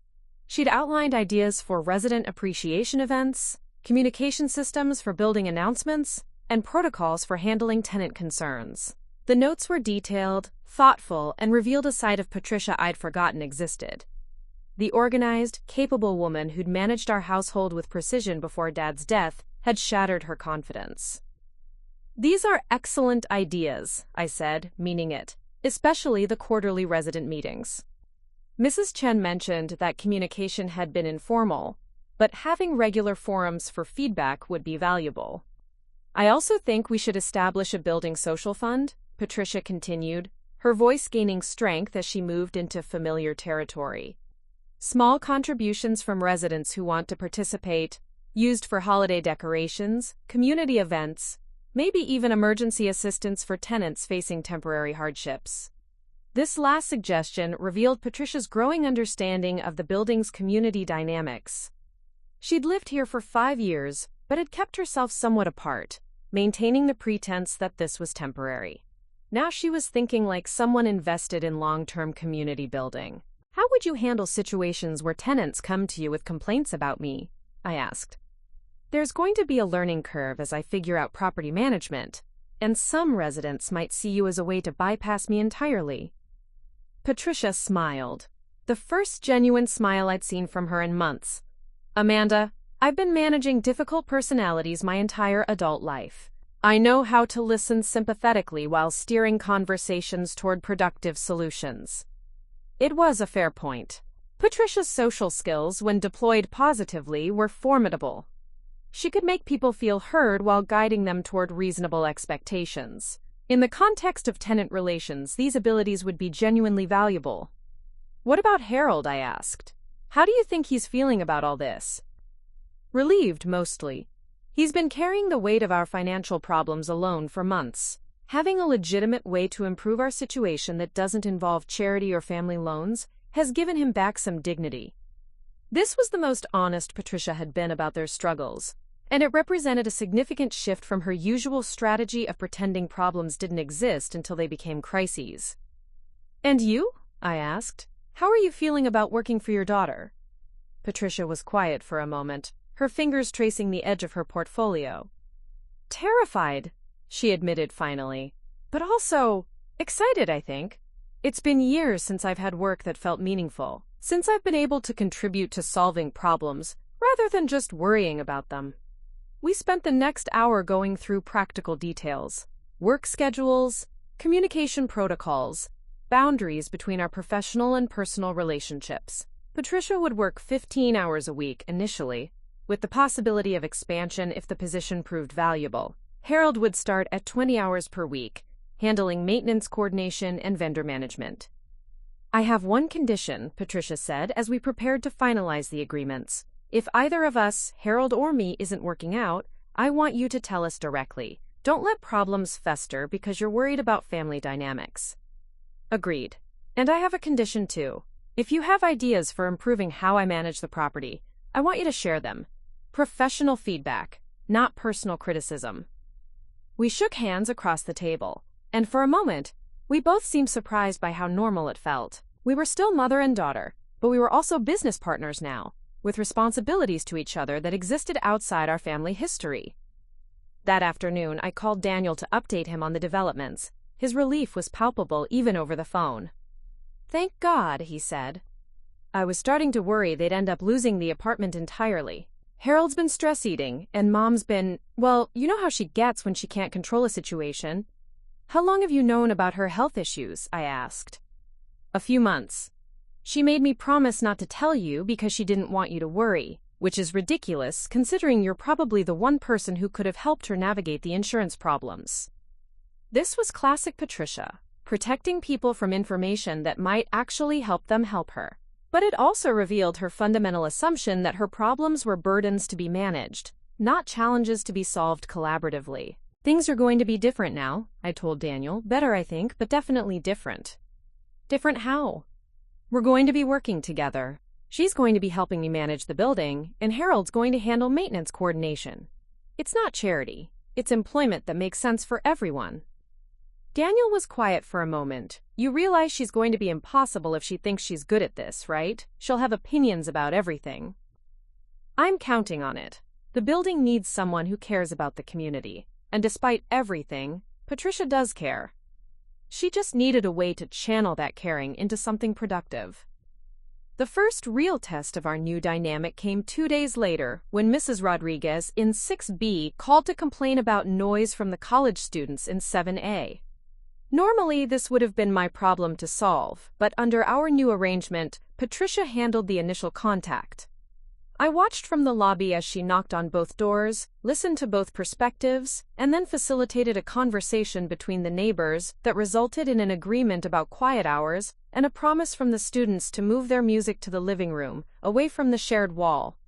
She'd outlined ideas for resident appreciation events, communication systems for building announcements, and protocols for handling tenant concerns. The notes were detailed, thoughtful, and revealed a side of Patricia I'd forgotten existed. The organized, capable woman who'd managed our household with precision before Dad's death had shattered her confidence. "These are excellent ideas," I said, meaning it, especially the quarterly resident meetings. Mrs. Chen mentioned that communication had been informal, but having regular forums for feedback would be valuable. "I also think we should establish a building social fund," Patricia continued, her voice gaining strength as she moved into familiar territory. "Small contributions from residents who want to participate, used for holiday decorations, community events, maybe even emergency assistance for tenants facing temporary hardships." This last suggestion revealed Patricia's growing understanding of the building's community dynamics. She'd lived here for 5 years, but had kept herself somewhat apart, maintaining the pretense that this was temporary. Now she was thinking like someone invested in long-term community building. "How would you handle situations where tenants come to you with complaints about me?" I asked. "There's going to be a learning curve as I figure out property management, and some residents might see you as a way to bypass me entirely." Patricia smiled, the first genuine smile I'd seen from her in months. "Amanda, I've been managing difficult personalities my entire adult life. I know how to listen sympathetically while steering conversations toward productive solutions." It was a fair point. Patricia's social skills, when deployed positively, were formidable. She could make people feel heard while guiding them toward reasonable expectations. In the context of tenant relations, these abilities would be genuinely valuable. "What about Harold?" I asked. "How do you think he's feeling about all this?" "Relieved, mostly. He's been carrying the weight of our financial problems alone for months. Having a legitimate way to improve our situation that doesn't involve charity or family loans has given him back some dignity." This was the most honest Patricia had been about their struggles, and it represented a significant shift from her usual strategy of pretending problems didn't exist until they became crises. "And you?" I asked. "How are you feeling about working for your daughter?" Patricia was quiet for a moment, her fingers tracing the edge of her portfolio. "Terrified," she admitted finally, "but also excited, I think. It's been years since I've had work that felt meaningful, since I've been able to contribute to solving problems rather than just worrying about them." We spent the next hour going through practical details, work schedules, communication protocols, boundaries between our professional and personal relationships. Patricia would work 15 hours a week initially, with the possibility of expansion if the position proved valuable. Harold would start at 20 hours per week, handling maintenance coordination and vendor management. "I have one condition," Patricia said as we prepared to finalize the agreements. "If either of us, Harold or me, isn't working out, I want you to tell us directly. Don't let problems fester because you're worried about family dynamics." "Agreed. And I have a condition too. If you have ideas for improving how I manage the property, I want you to share them. Professional feedback, not personal criticism." We shook hands across the table, and for a moment, we both seemed surprised by how normal it felt. We were still mother and daughter, but we were also business partners now, with responsibilities to each other that existed outside our family history. That afternoon, I called Daniel to update him on the developments. His relief was palpable even over the phone. "Thank God," he said. "I was starting to worry they'd end up losing the apartment entirely. Harold's been stress-eating, and Mom's been, well, you know how she gets when she can't control a situation." "How long have you known about her health issues?" I asked. "A few months. She made me promise not to tell you because she didn't want you to worry, which is ridiculous considering you're probably the one person who could have helped her navigate the insurance problems." This was classic Patricia, protecting people from information that might actually help them help her. But it also revealed her fundamental assumption that her problems were burdens to be managed, not challenges to be solved collaboratively. "Things are going to be different now," I told Daniel. "Better, I think, but definitely different." "Different how?" "We're going to be working together. She's going to be helping me manage the building, and Harold's going to handle maintenance coordination. It's not charity. It's employment that makes sense for everyone." Daniel was quiet for a moment. "You realize she's going to be impossible if she thinks she's good at this, right? She'll have opinions about everything." "I'm counting on it. The building needs someone who cares about the community. And despite everything, Patricia does care. She just needed a way to channel that caring into something productive." The first real test of our new dynamic came 2 days later when Mrs. Rodriguez in 6B called to complain about noise from the college students in 7A. Normally, this would have been my problem to solve, but under our new arrangement, Patricia handled the initial contact. I watched from the lobby as she knocked on both doors, listened to both perspectives, and then facilitated a conversation between the neighbors that resulted in an agreement about quiet hours and a promise from the students to move their music to the living room, away from the shared wall.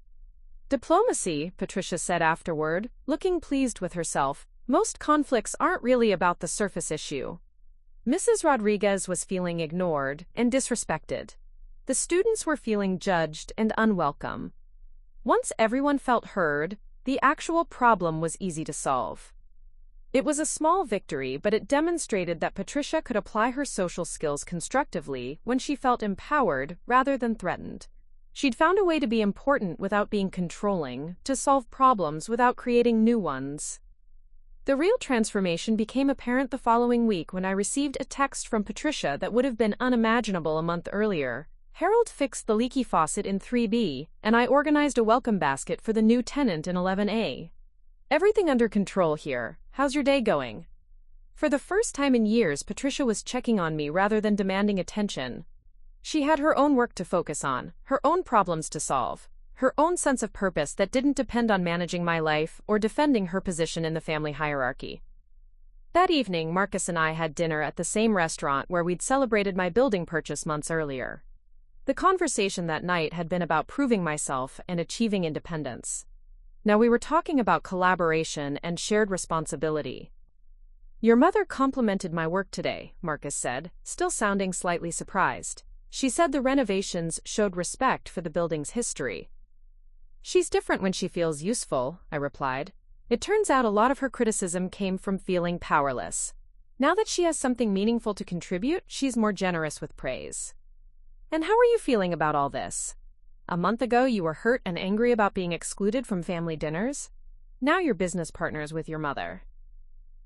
"Diplomacy," Patricia said afterward, looking pleased with herself. "Most conflicts aren't really about the surface issue." Mrs. Rodriguez was feeling ignored and disrespected. The students were feeling judged and unwelcome. Once everyone felt heard, the actual problem was easy to solve. It was a small victory, but it demonstrated that Patricia could apply her social skills constructively when she felt empowered rather than threatened. She'd found a way to be important without being controlling, to solve problems without creating new ones. The real transformation became apparent the following week when I received a text from Patricia that would have been unimaginable a month earlier. "Harold fixed the leaky faucet in 3B, and I organized a welcome basket for the new tenant in 11A. Everything under control here. How's your day going?" For the first time in years, Patricia was checking on me rather than demanding attention. She had her own work to focus on, her own problems to solve, her own sense of purpose that didn't depend on managing my life or defending her position in the family hierarchy. That evening, Marcus and I had dinner at the same restaurant where we'd celebrated my building purchase months earlier. The conversation that night had been about proving myself and achieving independence. Now we were talking about collaboration and shared responsibility. "Your mother complimented my work today," Marcus said, still sounding slightly surprised. "She said the renovations showed respect for the building's history." "She's different when she feels useful," I replied. "It turns out a lot of her criticism came from feeling powerless. Now that she has something meaningful to contribute, she's more generous with praise." "And how are you feeling about all this? A month ago you were hurt and angry about being excluded from family dinners. Now you're business partners with your mother."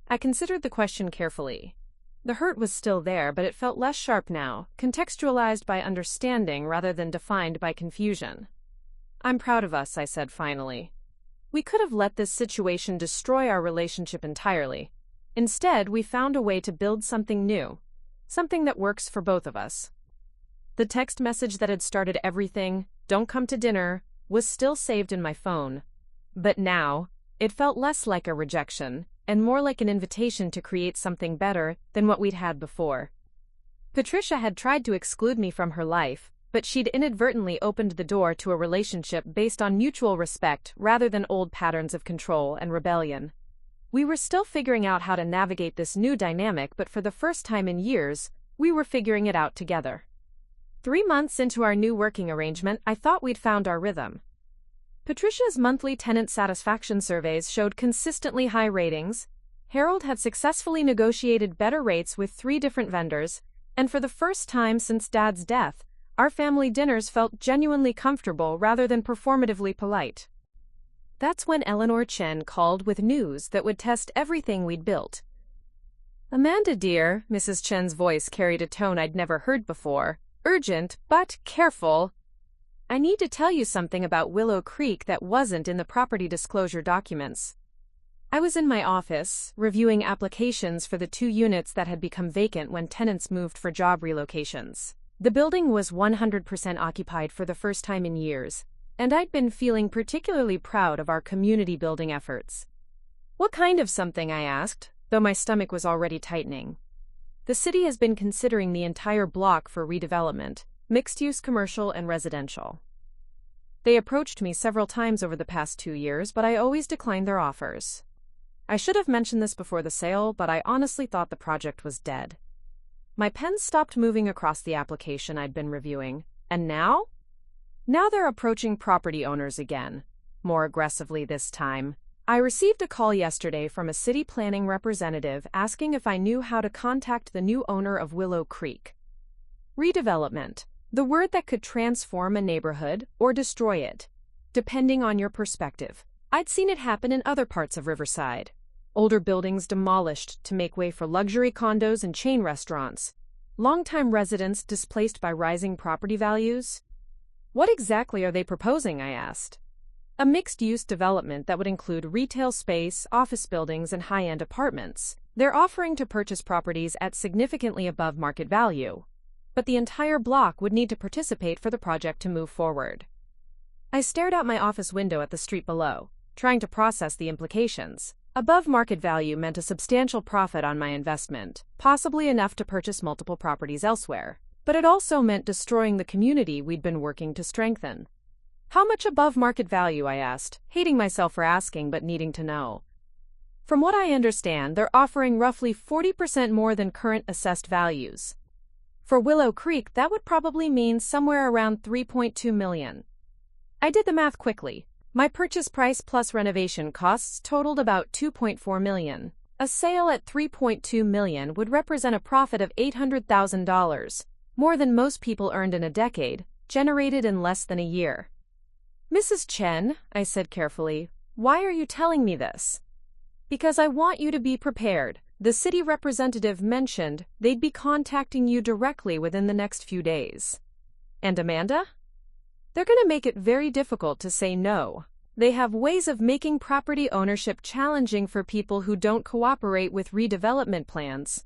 I considered the question carefully. The hurt was still there, but it felt less sharp now, contextualized by understanding rather than defined by confusion. "I'm proud of us," I said finally. "We could have let this situation destroy our relationship entirely. Instead, we found a way to build something new, something that works for both of us." The text message that had started everything, "Don't come to dinner," was still saved in my phone. But now, it felt less like a rejection, and more like an invitation to create something better than what we'd had before. Patricia had tried to exclude me from her life, but she'd inadvertently opened the door to a relationship based on mutual respect rather than old patterns of control and rebellion. We were still figuring out how to navigate this new dynamic, but for the first time in years, we were figuring it out together. 3 months into our new working arrangement, I thought we'd found our rhythm. Patricia's monthly tenant satisfaction surveys showed consistently high ratings. Harold had successfully negotiated better rates with 3 different vendors, and for the first time since Dad's death, our family dinners felt genuinely comfortable rather than performatively polite. That's when Eleanor Chen called with news that would test everything we'd built. "Amanda, dear," Mrs. Chen's voice carried a tone I'd never heard before. "Urgent, but careful. I need to tell you something about Willow Creek that wasn't in the property disclosure documents." I was in my office, reviewing applications for the 2 units that had become vacant when tenants moved for job relocations. The building was 100% occupied for the first time in years, and I'd been feeling particularly proud of our community building efforts. "What kind of something?" I asked, though my stomach was already tightening. "The city has been considering the entire block for redevelopment, mixed-use commercial and residential. They approached me several times over the past 2 years, but I always declined their offers. I should have mentioned this before the sale, but I honestly thought the project was dead." My pen stopped moving across the application I'd been reviewing, and now? Now they're approaching property owners again, more aggressively this time. I received a call yesterday from a city planning representative asking if I knew how to contact the new owner of Willow Creek. Redevelopment, the word that could transform a neighborhood or destroy it, depending on your perspective. I'd seen it happen in other parts of Riverside. Older buildings demolished to make way for luxury condos and chain restaurants. Longtime residents displaced by rising property values. "What exactly are they proposing?" I asked. "A mixed-use development that would include retail space, office buildings, and high-end apartments. They're offering to purchase properties at significantly above market value. But the entire block would need to participate for the project to move forward." I stared out my office window at the street below, trying to process the implications. Above market value meant a substantial profit on my investment, possibly enough to purchase multiple properties elsewhere. But it also meant destroying the community we'd been working to strengthen. "How much above market value?" I asked, hating myself for asking but needing to know. "From what I understand, they're offering roughly 40% more than current assessed values. For Willow Creek, that would probably mean somewhere around $3.2 million. I did the math quickly. My purchase price plus renovation costs totaled about $2.4 million. A sale at $3.2 million would represent a profit of $800,000, more than most people earned in a decade, generated in less than a year. "Mrs. Chen," I said carefully, "why are you telling me this?" "Because I want you to be prepared. The city representative mentioned they'd be contacting you directly within the next few days." "And Amanda?" "They're going to make it very difficult to say no. They have ways of making property ownership challenging for people who don't cooperate with redevelopment plans."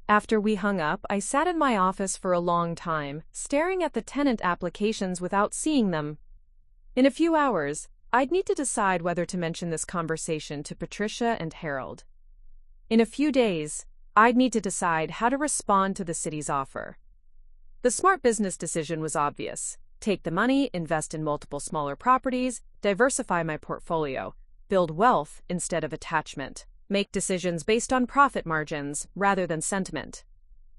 After we hung up, I sat in my office for a long time, staring at the tenant applications without seeing them. In a few hours, I'd need to decide whether to mention this conversation to Patricia and Harold. In a few days, I'd need to decide how to respond to the city's offer. The smart business decision was obvious. Take the money, invest in multiple smaller properties, diversify my portfolio, build wealth instead of attachment, make decisions based on profit margins rather than sentiment.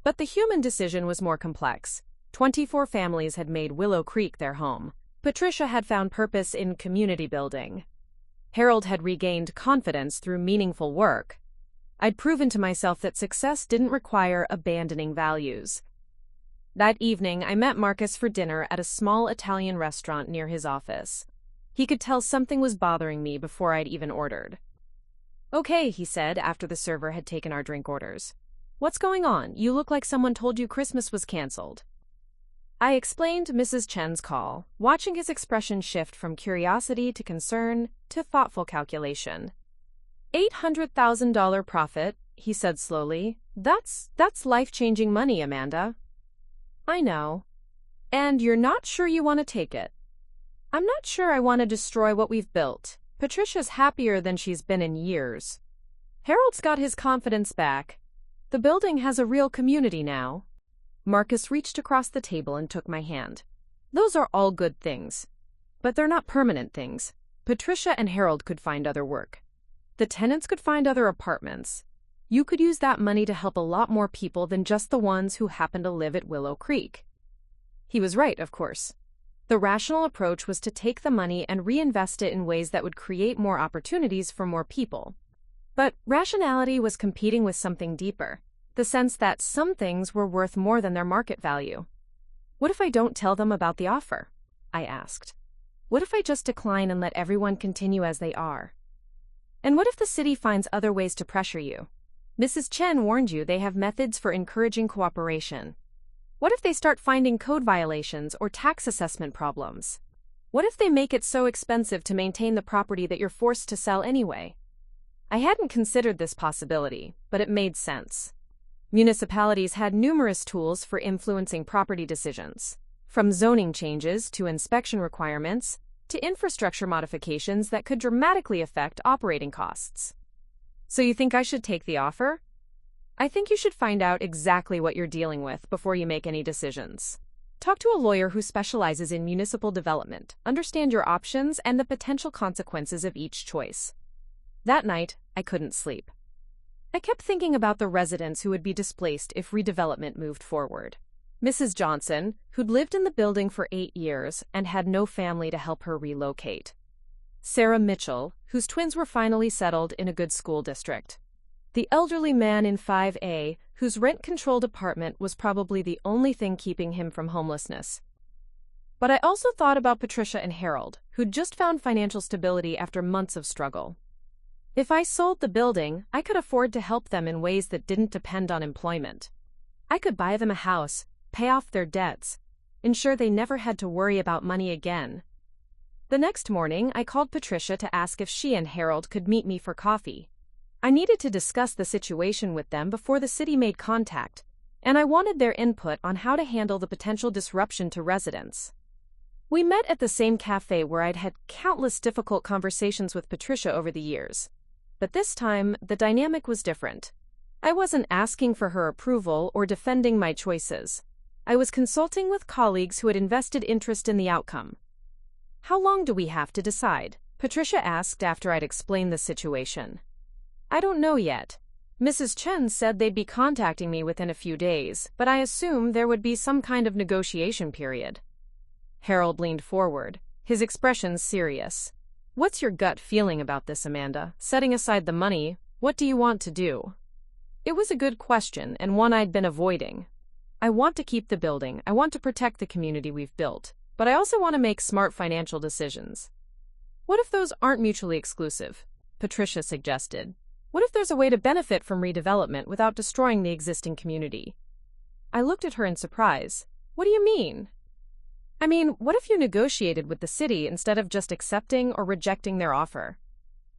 But the human decision was more complex. 24 families had made Willow Creek their home. Patricia had found purpose in community building. Harold had regained confidence through meaningful work. I'd proven to myself that success didn't require abandoning values. That evening, I met Marcus for dinner at a small Italian restaurant near his office. He could tell something was bothering me before I'd even ordered. "Okay," he said after the server had taken our drink orders. "What's going on? You look like someone told you Christmas was canceled." I explained Mrs. Chen's call, watching his expression shift from curiosity to concern to thoughtful calculation. $800,000 profit, he said slowly. That's life-changing money, Amanda." "I know. And you're not sure you want to take it?" "I'm not sure I want to destroy what we've built. Patricia's happier than she's been in years." Harold's got his confidence back. The building has a real community now. Marcus reached across the table and took my hand. Those are all good things. But they're not permanent things. Patricia and Harold could find other work. The tenants could find other apartments. You could use that money to help a lot more people than just the ones who happen to live at Willow Creek. He was right, of course. The rational approach was to take the money and reinvest it in ways that would create more opportunities for more people. But rationality was competing with something deeper, the sense that some things were worth more than their market value. What if I don't tell them about the offer? I asked. What if I just decline and let everyone continue as they are? And what if the city finds other ways to pressure you? Mrs. Chen warned you they have methods for encouraging cooperation. What if they start finding code violations or tax assessment problems? What if they make it so expensive to maintain the property that you're forced to sell anyway? I hadn't considered this possibility, but it made sense. Municipalities had numerous tools for influencing property decisions, from zoning changes to inspection requirements to infrastructure modifications that could dramatically affect operating costs. So you think I should take the offer? I think you should find out exactly what you're dealing with before you make any decisions. Talk to a lawyer who specializes in municipal development, understand your options and the potential consequences of each choice. That night, I couldn't sleep. I kept thinking about the residents who would be displaced if redevelopment moved forward. Mrs. Johnson, who'd lived in the building for 8 years and had no family to help her relocate. Sarah Mitchell, whose twins were finally settled in a good school district. The elderly man in 5A, whose rent-controlled apartment was probably the only thing keeping him from homelessness. But I also thought about Patricia and Harold, who'd just found financial stability after months of struggle. If I sold the building, I could afford to help them in ways that didn't depend on employment. I could buy them a house, pay off their debts, ensure they never had to worry about money again. The next morning, I called Patricia to ask if she and Harold could meet me for coffee. I needed to discuss the situation with them before the city made contact, and I wanted their input on how to handle the potential disruption to residents. We met at the same cafe where I'd had countless difficult conversations with Patricia over the years. But this time, the dynamic was different. I wasn't asking for her approval or defending my choices. I was consulting with colleagues who had invested interest in the outcome. How long do we have to decide? Patricia asked after I'd explained the situation. I don't know yet. Mrs. Chen said they'd be contacting me within a few days, but I assume there would be some kind of negotiation period. Harold leaned forward, his expression serious. What's your gut feeling about this, Amanda? Setting aside the money, what do you want to do? It was a good question and one I'd been avoiding. I want to keep the building, I want to protect the community we've built, but I also want to make smart financial decisions. What if those aren't mutually exclusive? Patricia suggested. What if there's a way to benefit from redevelopment without destroying the existing community? I looked at her in surprise. What do you mean? I mean, what if you negotiated with the city instead of just accepting or rejecting their offer?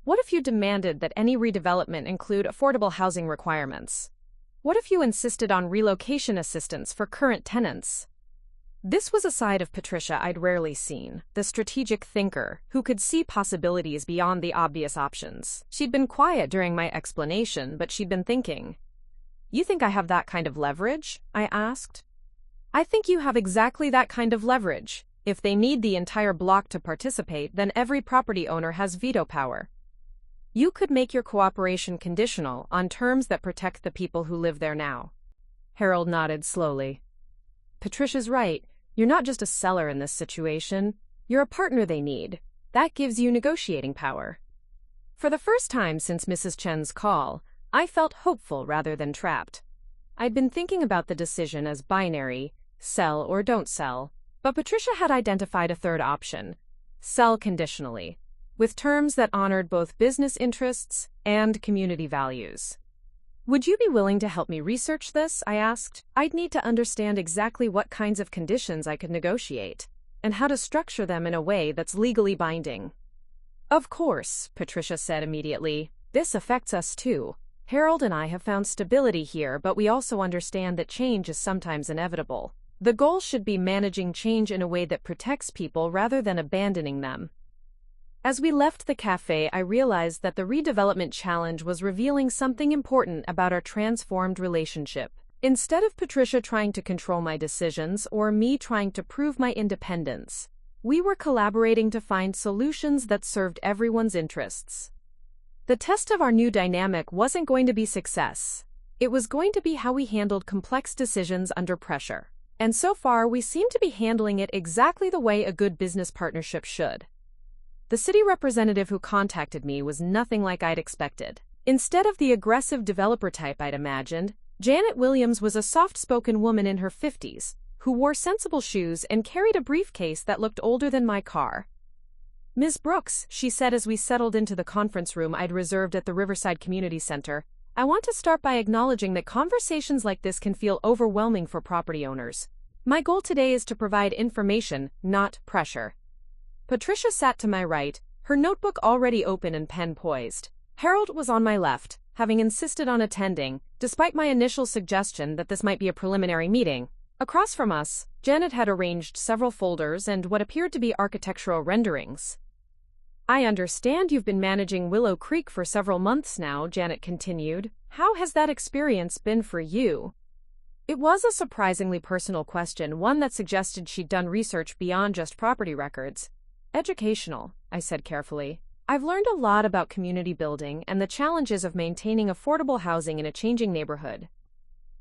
What if you demanded that any redevelopment include affordable housing requirements? What if you insisted on relocation assistance for current tenants? This was a side of Patricia I'd rarely seen, the strategic thinker who could see possibilities beyond the obvious options. She'd been quiet during my explanation, but she'd been thinking. You think I have that kind of leverage? I asked. I think you have exactly that kind of leverage. If they need the entire block to participate, then every property owner has veto power. You could make your cooperation conditional on terms that protect the people who live there now. Harold nodded slowly. Patricia's right. You're not just a seller in this situation. You're a partner they need. That gives you negotiating power. For the first time since Mrs. Chen's call, I felt hopeful rather than trapped. I'd been thinking about the decision as binary, sell or don't sell, but Patricia had identified a third option, sell conditionally, with terms that honored both business interests and community values. Would you be willing to help me research this? I asked. I'd need to understand exactly what kinds of conditions I could negotiate, and how to structure them in a way that's legally binding. Of course, Patricia said immediately. This affects us too. Harold and I have found stability here, but we also understand that change is sometimes inevitable. The goal should be managing change in a way that protects people rather than abandoning them. As we left the cafe, I realized that the redevelopment challenge was revealing something important about our transformed relationship. Instead of Patricia trying to control my decisions or me trying to prove my independence, we were collaborating to find solutions that served everyone's interests. The test of our new dynamic wasn't going to be success. It was going to be how we handled complex decisions under pressure. And so far, we seem to be handling it exactly the way a good business partnership should. The city representative who contacted me was nothing like I'd expected. Instead of the aggressive developer type I'd imagined, Janet Williams was a soft-spoken woman in her 50s, who wore sensible shoes and carried a briefcase that looked older than my car. "Ms. Brooks," she said as we settled into the conference room I'd reserved at the Riverside Community Center, "I want to start by acknowledging that conversations like this can feel overwhelming for property owners. My goal today is to provide information, not pressure." Patricia sat to my right, her notebook already open and pen poised. Harold was on my left, having insisted on attending, despite my initial suggestion that this might be a preliminary meeting. Across from us, Janet had arranged several folders and what appeared to be architectural renderings. "I understand you've been managing Willow Creek for several months now," Janet continued. "How has that experience been for you?" It was a surprisingly personal question, one that suggested she'd done research beyond just property records. "Educational," I said carefully. "I've learned a lot about community building and the challenges of maintaining affordable housing in a changing neighborhood.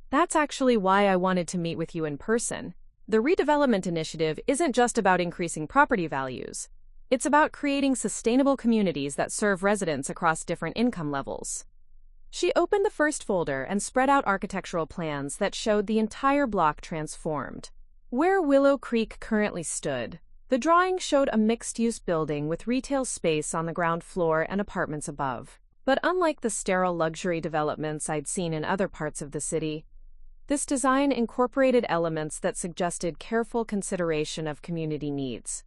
That's actually why I wanted to meet with you in person. The redevelopment initiative isn't just about increasing property values. It's about creating sustainable communities that serve residents across different income levels." She opened the first folder and spread out architectural plans that showed the entire block transformed. Where Willow Creek currently stood, the drawing showed a mixed-use building with retail space on the ground floor and apartments above. But unlike the sterile luxury developments I'd seen in other parts of the city, this design incorporated elements that suggested careful consideration of community needs.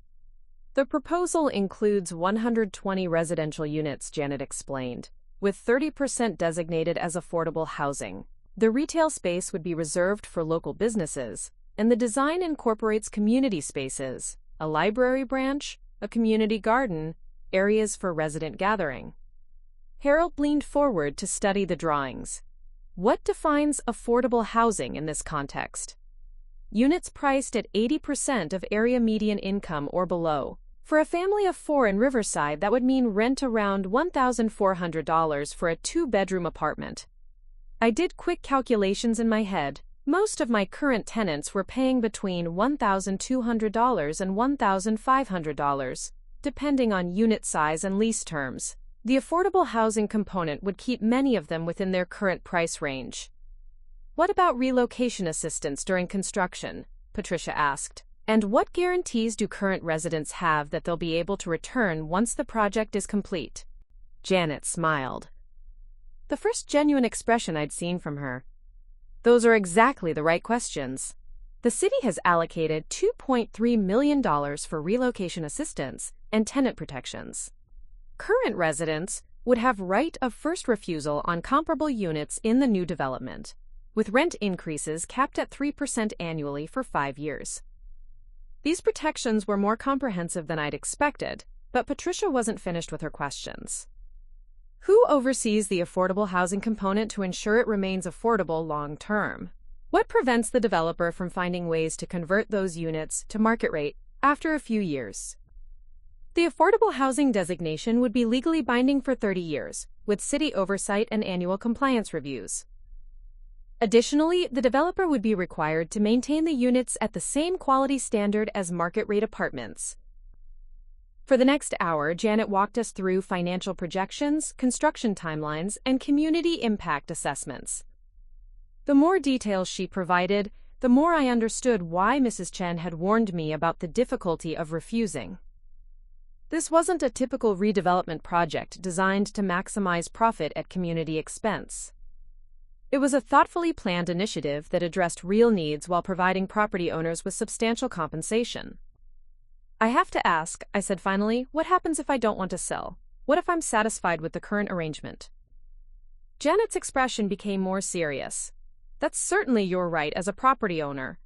"The proposal includes 120 residential units," Janet explained, "with 30% designated as affordable housing. The retail space would be reserved for local businesses, and the design incorporates community spaces, a library branch, a community garden, areas for resident gathering." Harold leaned forward to study the drawings. "What defines affordable housing in this context?" "Units priced at 80% of area median income or below. For a family of 4 in Riverside, that would mean rent around $1,400 for a 2-bedroom apartment." I did quick calculations in my head. Most of my current tenants were paying between $1,200 and $1,500, depending on unit size and lease terms. The affordable housing component would keep many of them within their current price range. "What about relocation assistance during construction?" Patricia asked. "And what guarantees do current residents have that they'll be able to return once the project is complete?" Janet smiled. The first genuine expression I'd seen from her. "Those are exactly the right questions. The city has allocated $2.3 million for relocation assistance and tenant protections. Current residents would have right of first refusal on comparable units in the new development, with rent increases capped at 3% annually for 5 years. These protections were more comprehensive than I'd expected, but Patricia wasn't finished with her questions. "Who oversees the affordable housing component to ensure it remains affordable long-term? What prevents the developer from finding ways to convert those units to market rate after a few years?" The affordable housing designation would be legally binding for 30 years, with city oversight and annual compliance reviews. Additionally, the developer would be required to maintain the units at the same quality standard as market-rate apartments. For the next hour, Janet walked us through financial projections, construction timelines, and community impact assessments. The more details she provided, the more I understood why Mrs. Chen had warned me about the difficulty of refusing. This wasn't a typical redevelopment project designed to maximize profit at community expense. It was a thoughtfully planned initiative that addressed real needs while providing property owners with substantial compensation. "I have to ask," I said finally, "what happens if I don't want to sell? What if I'm satisfied with the current arrangement?" Janet's expression became more serious. "That's certainly your right as a property owner.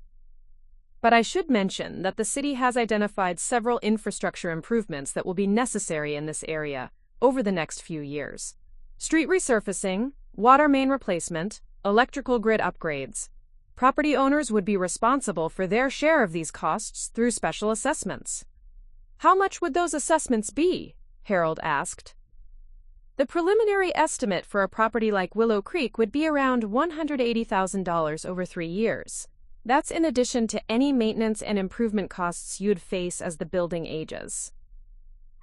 But I should mention that the city has identified several infrastructure improvements that will be necessary in this area over the next few years. Street resurfacing, water main replacement, electrical grid upgrades. Property owners would be responsible for their share of these costs through special assessments. How much would those assessments be? Harold asked. The preliminary estimate for a property like Willow Creek would be around $180,000 over 3 years. That's in addition to any maintenance and improvement costs you'd face as the building ages.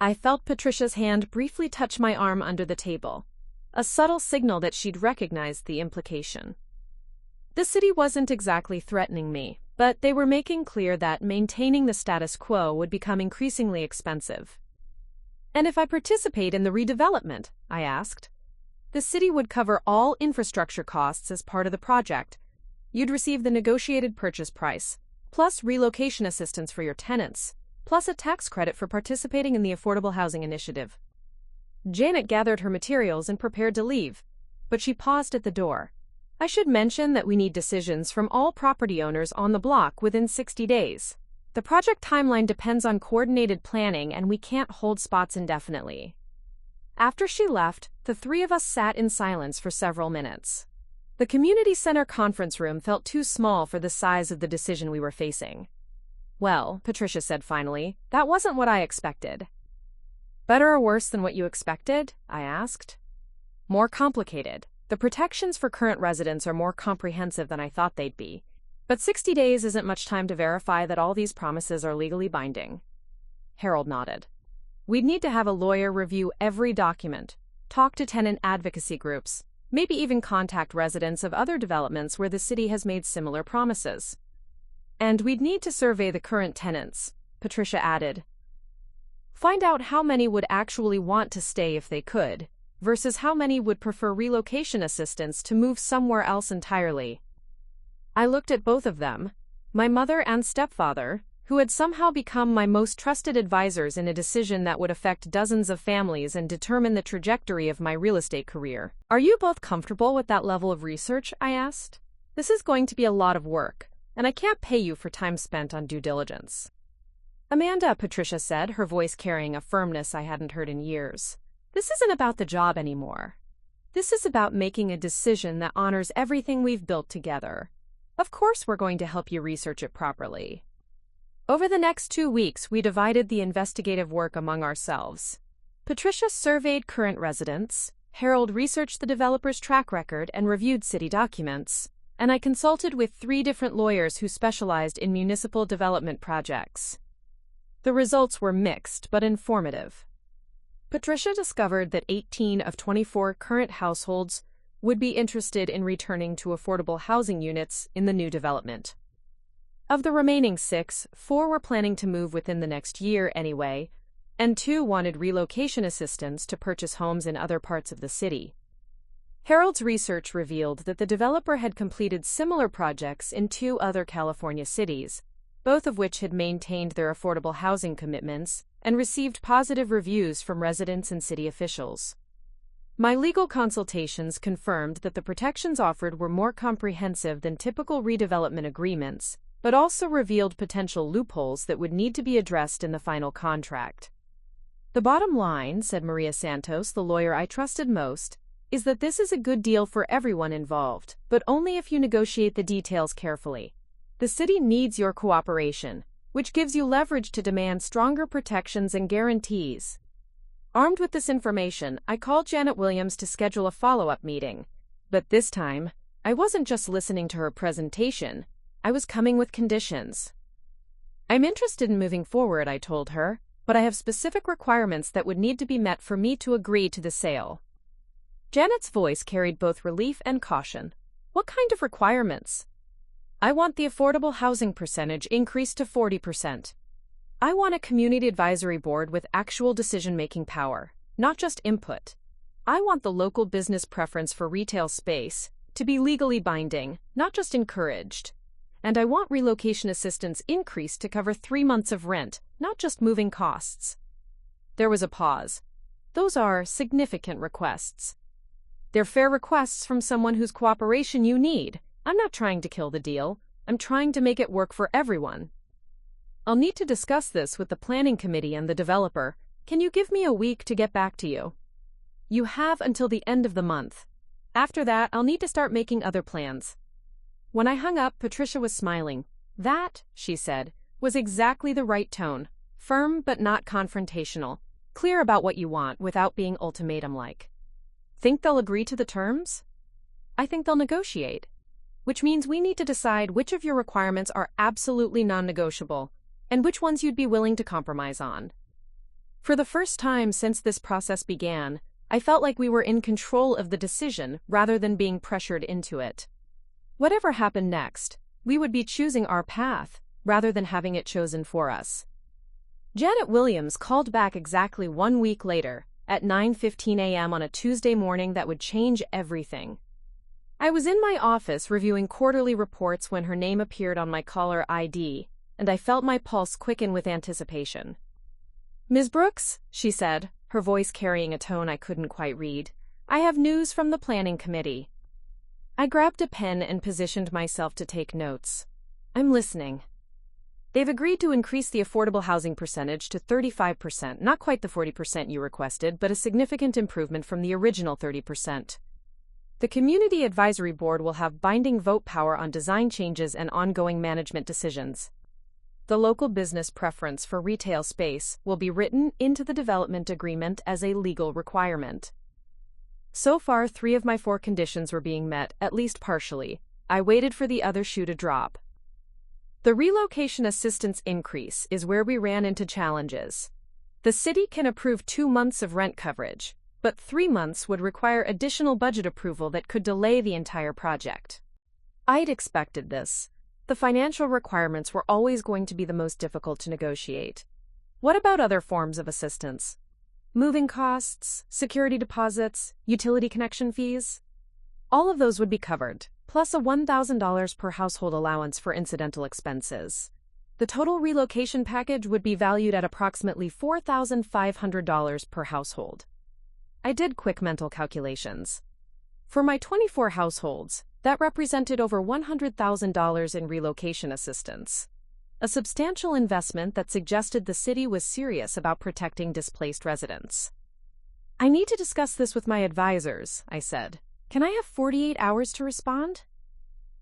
I felt Patricia's hand briefly touch my arm under the table, a subtle signal that she'd recognized the implication. The city wasn't exactly threatening me, but they were making clear that maintaining the status quo would become increasingly expensive. And if I participate in the redevelopment? I asked. The city would cover all infrastructure costs as part of the project. You'd receive the negotiated purchase price, plus relocation assistance for your tenants, plus a tax credit for participating in the Affordable Housing Initiative. Janet gathered her materials and prepared to leave, but she paused at the door. I should mention that we need decisions from all property owners on the block within 60 days. The project timeline depends on coordinated planning, and we can't hold spots indefinitely. After she left, the three of us sat in silence for several minutes. The community center conference room felt too small for the size of the decision we were facing. Well, Patricia said finally, that wasn't what I expected. Better or worse than what you expected? I asked. More complicated. The protections for current residents are more comprehensive than I thought they'd be. But 60 days isn't much time to verify that all these promises are legally binding. Harold nodded. We'd need to have a lawyer review every document, talk to tenant advocacy groups, maybe even contact residents of other developments where the city has made similar promises. And we'd need to survey the current tenants, Patricia added. Find out how many would actually want to stay if they could, versus how many would prefer relocation assistance to move somewhere else entirely. I looked at both of them, my mother and stepfather, who had somehow become my most trusted advisors in a decision that would affect dozens of families and determine the trajectory of my real estate career. Are you both comfortable with that level of research? I asked. This is going to be a lot of work, and I can't pay you for time spent on due diligence. Amanda, Patricia said, her voice carrying a firmness I hadn't heard in years. This isn't about the job anymore. This is about making a decision that honors everything we've built together. Of course we're going to help you research it properly. Over the next 2 weeks, we divided the investigative work among ourselves. Patricia surveyed current residents, Harold researched the developer's track record and reviewed city documents, and I consulted with 3 different lawyers who specialized in municipal development projects. The results were mixed but informative. Patricia discovered that 18 of 24 current households would be interested in returning to affordable housing units in the new development. Of the remaining 6, 4 were planning to move within the next year anyway, and 2 wanted relocation assistance to purchase homes in other parts of the city. Harold's research revealed that the developer had completed similar projects in 2 other California cities, both of which had maintained their affordable housing commitments and received positive reviews from residents and city officials. My legal consultations confirmed that the protections offered were more comprehensive than typical redevelopment agreements, but also revealed potential loopholes that would need to be addressed in the final contract. The bottom line, said Maria Santos, the lawyer I trusted most, is that this is a good deal for everyone involved, but only if you negotiate the details carefully. The city needs your cooperation, which gives you leverage to demand stronger protections and guarantees. Armed with this information, I called Janet Williams to schedule a follow-up meeting. But this time, I wasn't just listening to her presentation, I was coming with conditions. I'm interested in moving forward, I told her, but I have specific requirements that would need to be met for me to agree to the sale. Janet's voice carried both relief and caution. What kind of requirements? I want the affordable housing percentage increased to 40%. I want a community advisory board with actual decision-making power, not just input. I want the local business preference for retail space to be legally binding, not just encouraged. And I want relocation assistance increased to cover 3 months of rent, not just moving costs. There was a pause. Those are significant requests. They're fair requests from someone whose cooperation you need. I'm not trying to kill the deal. I'm trying to make it work for everyone. I'll need to discuss this with the planning committee and the developer. Can you give me a week to get back to you? You have until the end of the month. After that, I'll need to start making other plans. When I hung up, Patricia was smiling. That, she said, was exactly the right tone. Firm but not confrontational. Clear about what you want without being ultimatum-like. Think they'll agree to the terms? I think they'll negotiate. Which means we need to decide which of your requirements are absolutely non-negotiable and which ones you'd be willing to compromise on. For the first time since this process began, I felt like we were in control of the decision rather than being pressured into it. Whatever happened next, we would be choosing our path rather than having it chosen for us. Janet Williams called back exactly 1 week later, at 9:15 a.m. on a Tuesday morning that would change everything. I was in my office reviewing quarterly reports when her name appeared on my caller ID, and I felt my pulse quicken with anticipation. "Ms. Brooks," she said, her voice carrying a tone I couldn't quite read, "I have news from the planning committee." I grabbed a pen and positioned myself to take notes. I'm listening. They've agreed to increase the affordable housing percentage to 35%, not quite the 40% you requested, but a significant improvement from the original 30%. The Community Advisory Board will have binding vote power on design changes and ongoing management decisions. The local business preference for retail space will be written into the development agreement as a legal requirement. So far, 3 of my 4 conditions were being met, at least partially. I waited for the other shoe to drop. The relocation assistance increase is where we ran into challenges. The city can approve 2 months of rent coverage, but 3 months would require additional budget approval that could delay the entire project. I'd expected this. The financial requirements were always going to be the most difficult to negotiate. What about other forms of assistance? Moving costs, security deposits, utility connection fees? All of those would be covered, plus a $1,000 per household allowance for incidental expenses. The total relocation package would be valued at approximately $4,500 per household. I did quick mental calculations. For my 24 households, that represented over $100,000 in relocation assistance. A substantial investment that suggested the city was serious about protecting displaced residents. I need to discuss this with my advisors, I said. Can I have 48 hours to respond?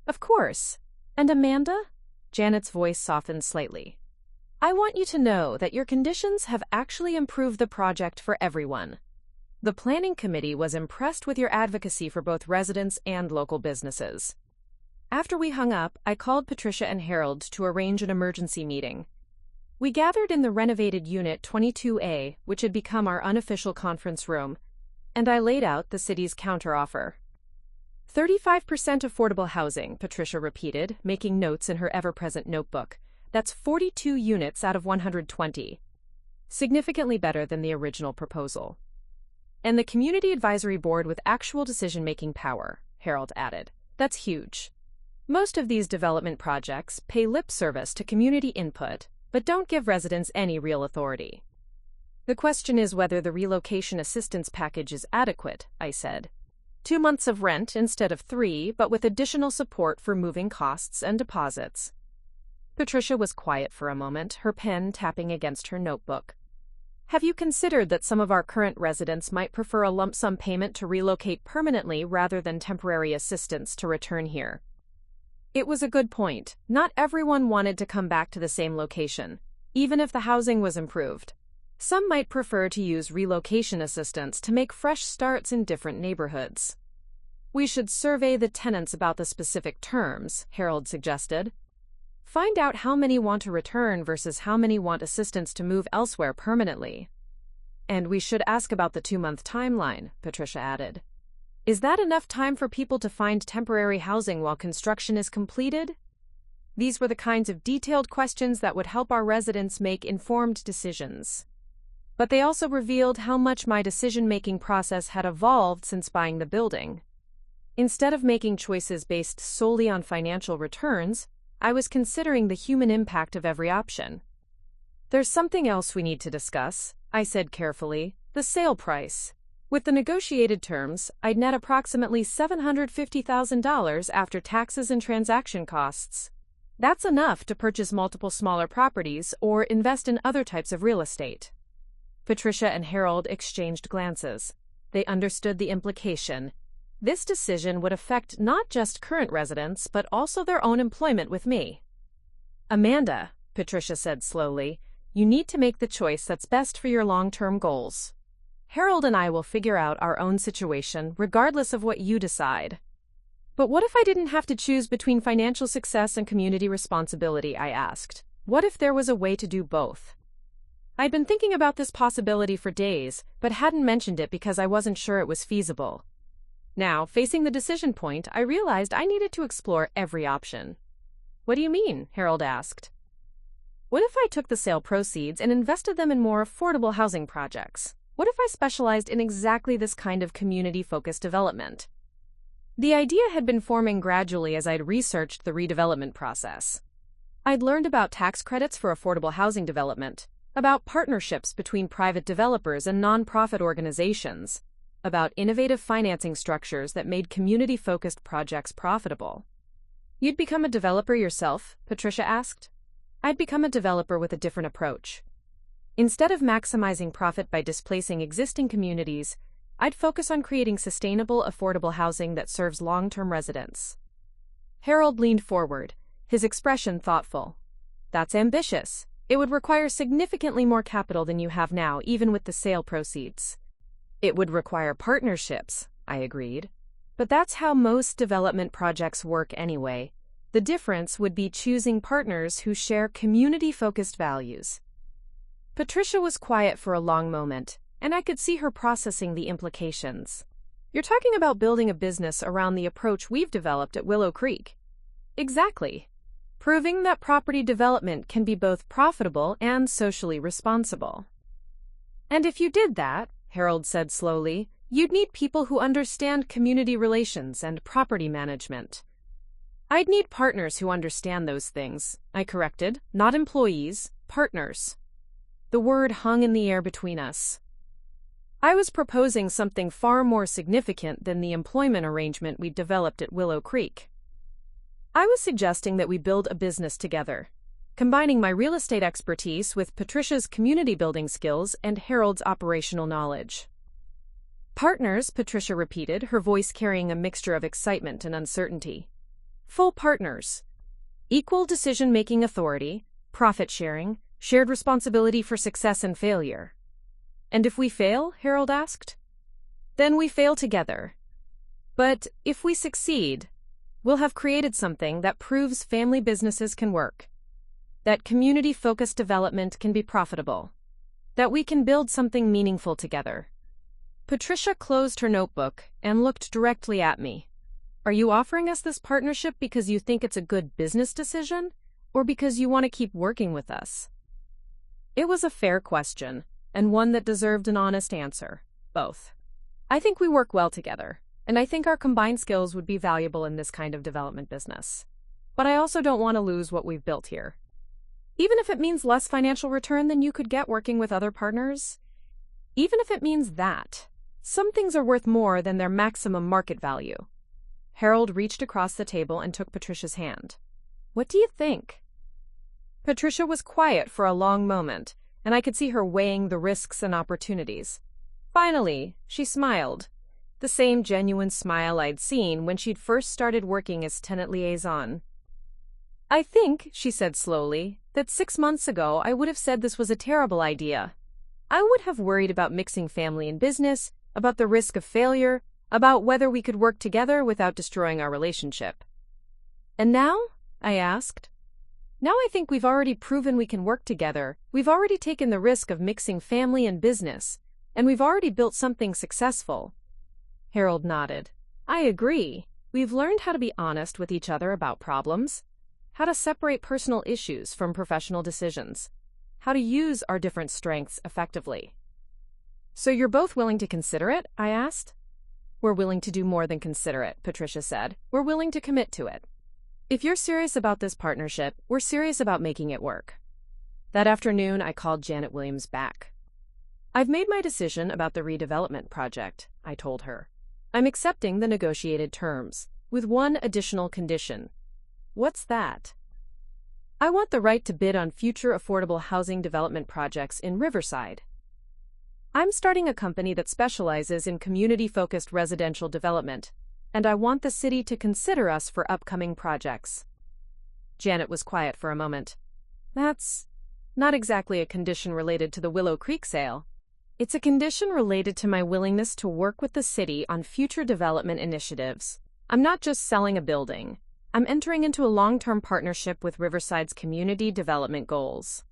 Of course. And Amanda? Janet's voice softened slightly. I want you to know that your conditions have actually improved the project for everyone. The planning committee was impressed with your advocacy for both residents and local businesses. After we hung up, I called Patricia and Harold to arrange an emergency meeting. We gathered in the renovated Unit 22A, which had become our unofficial conference room, and I laid out the city's counteroffer. 35% affordable housing, Patricia repeated, making notes in her ever-present notebook. That's 42 units out of 120. Significantly better than the original proposal. And the Community Advisory Board with actual decision-making power, Harold added. That's huge. Most of these development projects pay lip service to community input, but don't give residents any real authority. The question is whether the relocation assistance package is adequate, I said. 2 months of rent instead of 3, but with additional support for moving costs and deposits. Patricia was quiet for a moment, her pen tapping against her notebook. Have you considered that some of our current residents might prefer a lump sum payment to relocate permanently rather than temporary assistance to return here? It was a good point. Not everyone wanted to come back to the same location, even if the housing was improved. Some might prefer to use relocation assistance to make fresh starts in different neighborhoods. We should survey the tenants about the specific terms, Harold suggested. Find out how many want to return versus how many want assistance to move elsewhere permanently. And we should ask about the 2-month timeline, Patricia added. Is that enough time for people to find temporary housing while construction is completed? These were the kinds of detailed questions that would help our residents make informed decisions. But they also revealed how much my decision-making process had evolved since buying the building. Instead of making choices based solely on financial returns, I was considering the human impact of every option. There's something else we need to discuss, I said carefully, the sale price. With the negotiated terms, I'd net approximately $750,000 after taxes and transaction costs. That's enough to purchase multiple smaller properties or invest in other types of real estate. Patricia and Harold exchanged glances. They understood the implication. This decision would affect not just current residents, but also their own employment with me. Amanda, Patricia said slowly, you need to make the choice that's best for your long-term goals. Harold and I will figure out our own situation regardless of what you decide. But what if I didn't have to choose between financial success and community responsibility, I asked. What if there was a way to do both? I'd been thinking about this possibility for days, but hadn't mentioned it because I wasn't sure it was feasible. Now, facing the decision point, I realized I needed to explore every option. What do you mean? Harold asked. What if I took the sale proceeds and invested them in more affordable housing projects? What if I specialized in exactly this kind of community-focused development? The idea had been forming gradually as I'd researched the redevelopment process. I'd learned about tax credits for affordable housing development, about partnerships between private developers and nonprofit organizations, about innovative financing structures that made community-focused projects profitable. You'd become a developer yourself? Patricia asked. I'd become a developer with a different approach. Instead of maximizing profit by displacing existing communities, I'd focus on creating sustainable, affordable housing that serves long-term residents. Harold leaned forward, his expression thoughtful. That's ambitious. It would require significantly more capital than you have now, even with the sale proceeds. It would require partnerships, I agreed. But that's how most development projects work anyway. The difference would be choosing partners who share community-focused values. Patricia was quiet for a long moment, and I could see her processing the implications. You're talking about building a business around the approach we've developed at Willow Creek. Exactly. Proving that property development can be both profitable and socially responsible. And if you did that, Harold said slowly, you'd need people who understand community relations and property management. I'd need partners who understand those things, I corrected, not employees, partners. The word hung in the air between us. I was proposing something far more significant than the employment arrangement we'd developed at Willow Creek. I was suggesting that we build a business together, combining my real estate expertise with Patricia's community building skills and Harold's operational knowledge. Partners, Patricia repeated, her voice carrying a mixture of excitement and uncertainty. Full partners. Equal decision-making authority, profit sharing, shared responsibility for success and failure. And if we fail, Harold asked? Then we fail together. But if we succeed, we'll have created something that proves family businesses can work, that community-focused development can be profitable, that we can build something meaningful together. Patricia closed her notebook and looked directly at me. Are you offering us this partnership because you think it's a good business decision, or because you want to keep working with us? It was a fair question, and one that deserved an honest answer. Both. I think we work well together, and I think our combined skills would be valuable in this kind of development business. But I also don't want to lose what we've built here. Even if it means less financial return than you could get working with other partners, even if it means that, some things are worth more than their maximum market value. Harold reached across the table and took Patricia's hand. What do you think? Patricia was quiet for a long moment, and I could see her weighing the risks and opportunities. Finally, she smiled, the same genuine smile I'd seen when she'd first started working as tenant liaison. I think, she said slowly, that 6 months ago I would have said this was a terrible idea. I would have worried about mixing family and business, about the risk of failure, about whether we could work together without destroying our relationship. And now? I asked. Now I think we've already proven we can work together, we've already taken the risk of mixing family and business, and we've already built something successful. Harold nodded. I agree. We've learned how to be honest with each other about problems, how to separate personal issues from professional decisions, how to use our different strengths effectively. So you're both willing to consider it? I asked. We're willing to do more than consider it, Patricia said. We're willing to commit to it. If you're serious about this partnership, we're serious about making it work. That afternoon, I called Janet Williams back. I've made my decision about the redevelopment project, I told her. I'm accepting the negotiated terms, with one additional condition. What's that? I want the right to bid on future affordable housing development projects in Riverside. I'm starting a company that specializes in community-focused residential development, and I want the city to consider us for upcoming projects." Janet was quiet for a moment. "That's not exactly a condition related to the Willow Creek sale. It's a condition related to my willingness to work with the city on future development initiatives. I'm not just selling a building. I'm entering into a long-term partnership with Riverside's community development goals."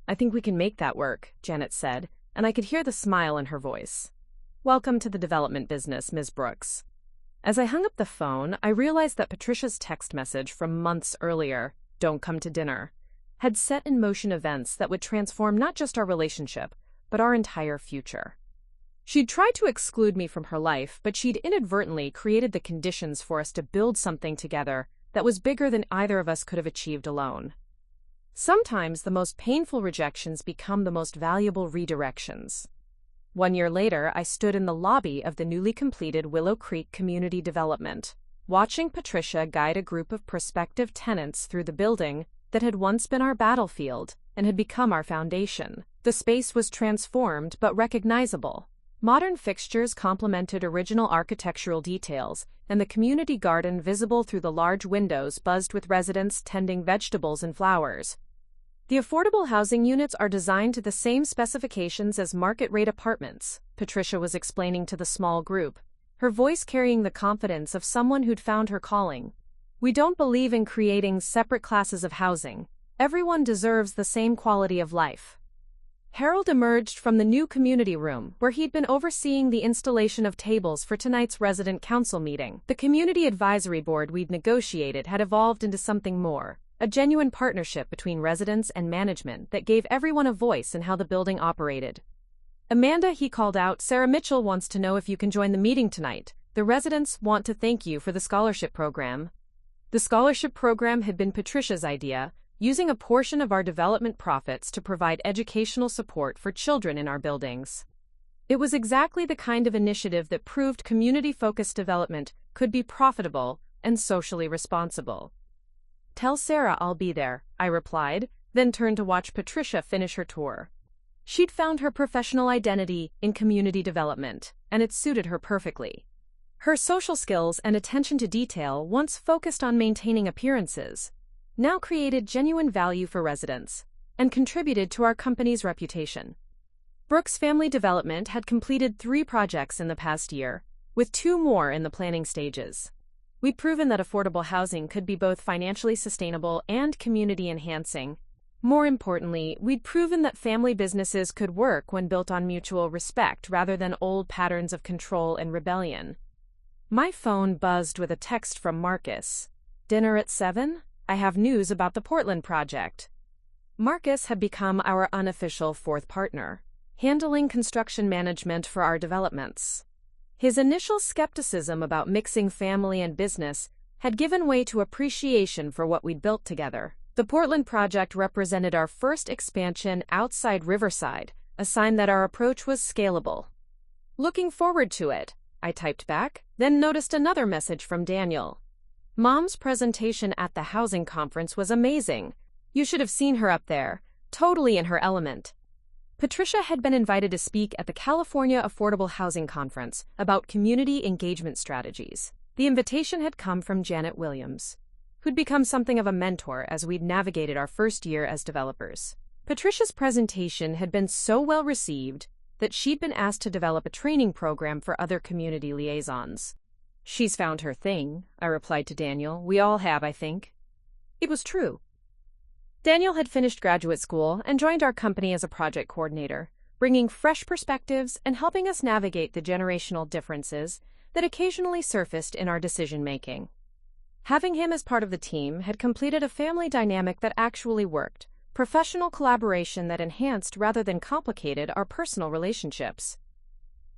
"I think we can make that work," Janet said, and I could hear the smile in her voice. "Welcome to the development business, Ms. Brooks." As I hung up the phone, I realized that Patricia's text message from months earlier, "Don't come to dinner," had set in motion events that would transform not just our relationship, but our entire future. She'd tried to exclude me from her life, but she'd inadvertently created the conditions for us to build something together that was bigger than either of us could have achieved alone. Sometimes the most painful rejections become the most valuable redirections. 1 year later, I stood in the lobby of the newly completed Willow Creek Community Development, watching Patricia guide a group of prospective tenants through the building that had once been our battlefield and had become our foundation. The space was transformed but recognizable. Modern fixtures complemented original architectural details, and the community garden visible through the large windows buzzed with residents tending vegetables and flowers. The affordable housing units are designed to the same specifications as market-rate apartments, Patricia was explaining to the small group, her voice carrying the confidence of someone who'd found her calling. "We don't believe in creating separate classes of housing. Everyone deserves the same quality of life." Harold emerged from the new community room, where he'd been overseeing the installation of tables for tonight's resident council meeting. The community advisory board we'd negotiated had evolved into something more, a genuine partnership between residents and management that gave everyone a voice in how the building operated. "Amanda," he called out, "Sarah Mitchell wants to know if you can join the meeting tonight. The residents want to thank you for the scholarship program." The scholarship program had been Patricia's idea, using a portion of our development profits to provide educational support for children in our buildings. It was exactly the kind of initiative that proved community-focused development could be profitable and socially responsible. "Tell Sarah I'll be there," I replied, then turned to watch Patricia finish her tour. She'd found her professional identity in community development, and it suited her perfectly. Her social skills and attention to detail, once focused on maintaining appearances, now created genuine value for residents and contributed to our company's reputation. Brooks Family Development had completed 3 projects in the past year, with 2 more in the planning stages. We'd proven that affordable housing could be both financially sustainable and community-enhancing. More importantly, we'd proven that family businesses could work when built on mutual respect rather than old patterns of control and rebellion. My phone buzzed with a text from Marcus. "Dinner at 7? I have news about the Portland project." Marcus had become our unofficial 4th partner, handling construction management for our developments. His initial skepticism about mixing family and business had given way to appreciation for what we'd built together. The Portland project represented our first expansion outside Riverside, a sign that our approach was scalable. "Looking forward to it," I typed back, then noticed another message from Daniel. "Mom's presentation at the housing conference was amazing. You should have seen her up there, totally in her element." Patricia had been invited to speak at the California Affordable Housing Conference about community engagement strategies. The invitation had come from Janet Williams, who'd become something of a mentor as we'd navigated our first year as developers. Patricia's presentation had been so well received that she'd been asked to develop a training program for other community liaisons. "She's found her thing," I replied to Daniel. "We all have, I think." It was true. Daniel had finished graduate school and joined our company as a project coordinator, bringing fresh perspectives and helping us navigate the generational differences that occasionally surfaced in our decision-making. Having him as part of the team had completed a family dynamic that actually worked, professional collaboration that enhanced rather than complicated our personal relationships.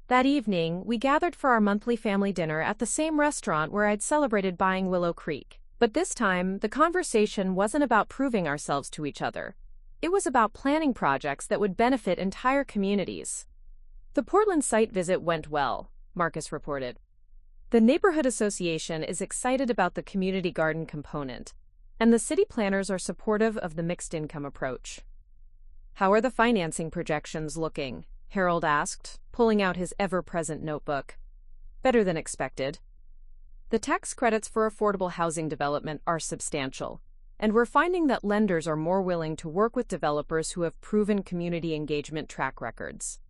That evening, we gathered for our monthly family dinner at the same restaurant where I'd celebrated buying Willow Creek. But this time, the conversation wasn't about proving ourselves to each other. It was about planning projects that would benefit entire communities. "The Portland site visit went well," Marcus reported. "The neighborhood association is excited about the community garden component. and the city planners are supportive of the mixed-income approach. "How are the financing projections looking?" Harold asked, pulling out his ever-present notebook. "Better than expected. The tax credits for affordable housing development are substantial, and we're finding that lenders are more willing to work with developers who have proven community engagement track records."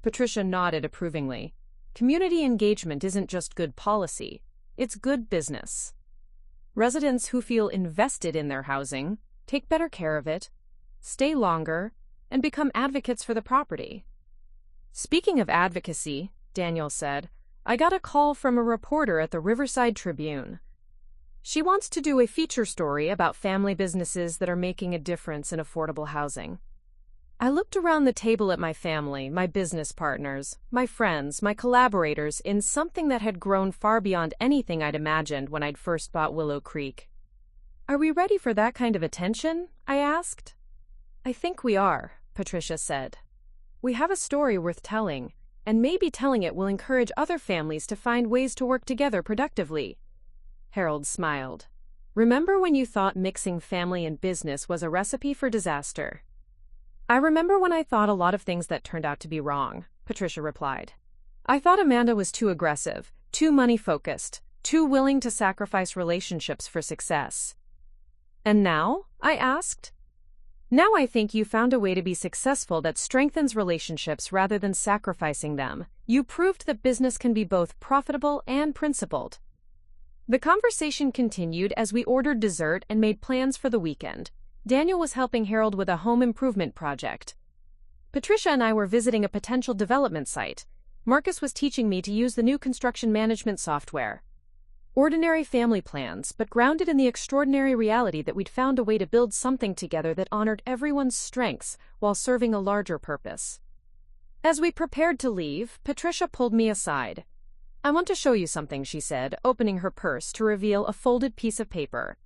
Patricia nodded approvingly. Community engagement isn't just good policy, it's good business. Residents who feel invested in their housing take better care of it, stay longer, and become advocates for the property. "Speaking of advocacy," Daniel said, "I got a call from a reporter at the Riverside Tribune. She wants to do a feature story about family businesses that are making a difference in affordable housing." I looked around the table at my family, my business partners, my friends, my collaborators in something that had grown far beyond anything I'd imagined when I'd first bought Willow Creek. "Are we ready for that kind of attention?" I asked. "I think we are," Patricia said. "We have a story worth telling, and maybe telling it will encourage other families to find ways to work together productively." Harold smiled. "Remember when you thought mixing family and business was a recipe for disaster?" "I remember when I thought a lot of things that turned out to be wrong," Patricia replied. "I thought Amanda was too aggressive, too money-focused, too willing to sacrifice relationships for success." "And now?" I asked. "Now I think you found a way to be successful that strengthens relationships rather than sacrificing them. You proved that business can be both profitable and principled." The conversation continued as we ordered dessert and made plans for the weekend. Daniel was helping Harold with a home improvement project. Patricia and I were visiting a potential development site. Marcus was teaching me to use the new construction management software. Ordinary family plans, but grounded in the extraordinary reality that we'd found a way to build something together that honored everyone's strengths while serving a larger purpose. As we prepared to leave, Patricia pulled me aside. "I want to show you something," she said, opening her purse to reveal a folded piece of paper.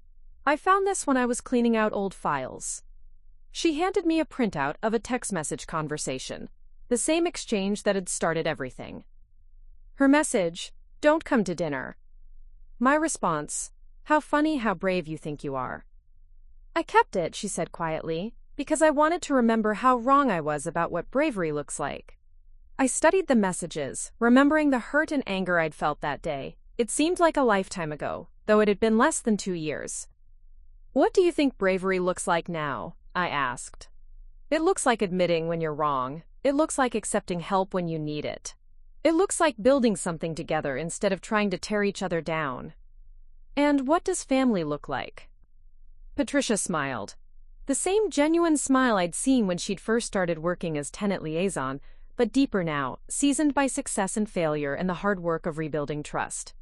"I found this when I was cleaning out old files." She handed me a printout of a text message conversation, the same exchange that had started everything. Her message, "Don't come to dinner." My response, "How funny how brave you think you are." "I kept it," she said quietly, "because I wanted to remember how wrong I was about what bravery looks like." I studied the messages, remembering the hurt and anger I'd felt that day. It seemed like a lifetime ago, though it had been less than 2 years. "What do you think bravery looks like now?" I asked. "It looks like admitting when you're wrong. It looks like accepting help when you need it. It looks like building something together instead of trying to tear each other down." "And what does family look like?" Patricia smiled. The same genuine smile I'd seen when she'd first started working as tenant liaison, but deeper now, seasoned by success and failure and the hard work of rebuilding trust.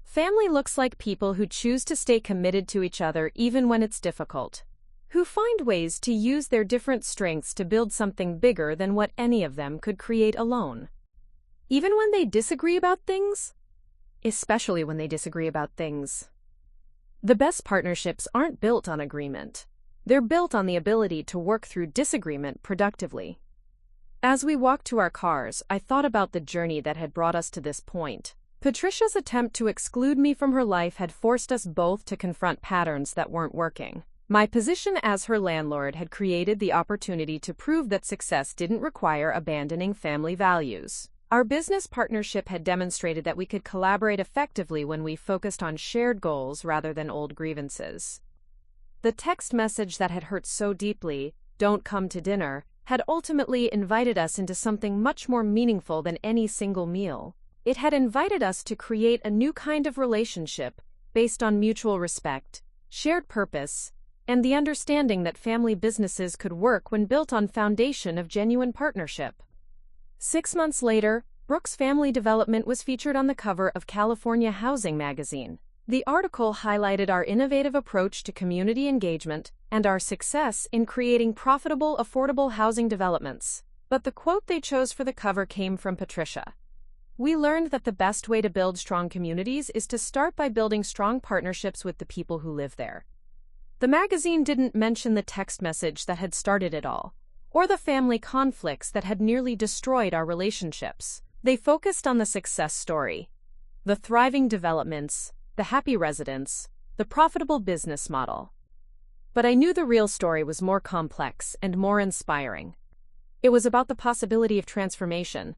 "Family looks like people who choose to stay committed to each other even when it's difficult, who find ways to use their different strengths to build something bigger than what any of them could create alone. Even when they disagree about things? Especially when they disagree about things. The best partnerships aren't built on agreement. They're built on the ability to work through disagreement productively." As we walked to our cars, I thought about the journey that had brought us to this point. Patricia's attempt to exclude me from her life had forced us both to confront patterns that weren't working. My position as her landlord had created the opportunity to prove that success didn't require abandoning family values. Our business partnership had demonstrated that we could collaborate effectively when we focused on shared goals rather than old grievances. The text message that had hurt so deeply, "Don't come to dinner," had ultimately invited us into something much more meaningful than any single meal. It had invited us to create a new kind of relationship based on mutual respect, shared purpose, and the understanding that family businesses could work when built on foundation of genuine partnership. 6 months later, Brooks Family Development was featured on the cover of California Housing magazine. The article highlighted our innovative approach to community engagement and our success in creating profitable, affordable housing developments. But the quote they chose for the cover came from Patricia. "We learned that the best way to build strong communities is to start by building strong partnerships with the people who live there." The magazine didn't mention the text message that had started it all, or the family conflicts that had nearly destroyed our relationships. They focused on the success story, the thriving developments, the happy residents, the profitable business model. But I knew the real story was more complex and more inspiring. It was about the possibility of transformation,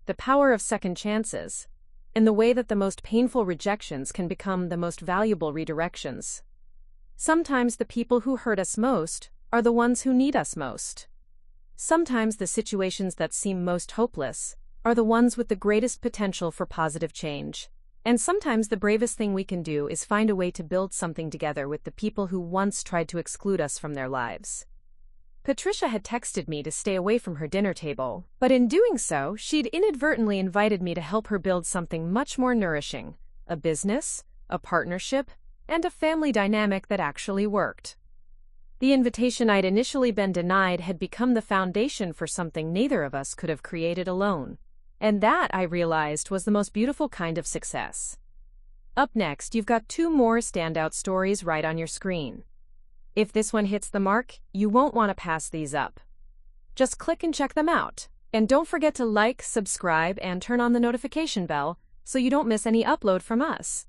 the power of second chances, and the way that the most painful rejections can become the most valuable redirections. Sometimes the people who hurt us most are the ones who need us most. Sometimes the situations that seem most hopeless are the ones with the greatest potential for positive change. And sometimes the bravest thing we can do is find a way to build something together with the people who once tried to exclude us from their lives. Patricia had texted me to stay away from her dinner table, but in doing so, she'd inadvertently invited me to help her build something much more nourishing: a business, a partnership, and a family dynamic that actually worked. The invitation I'd initially been denied had become the foundation for something neither of us could have created alone. And that, I realized, was the most beautiful kind of success. Up next, you've got 2 more standout stories right on your screen. If this one hits the mark, you won't want to pass these up. Just click and check them out. And don't forget to like, subscribe, and turn on the notification bell so you don't miss any upload from us.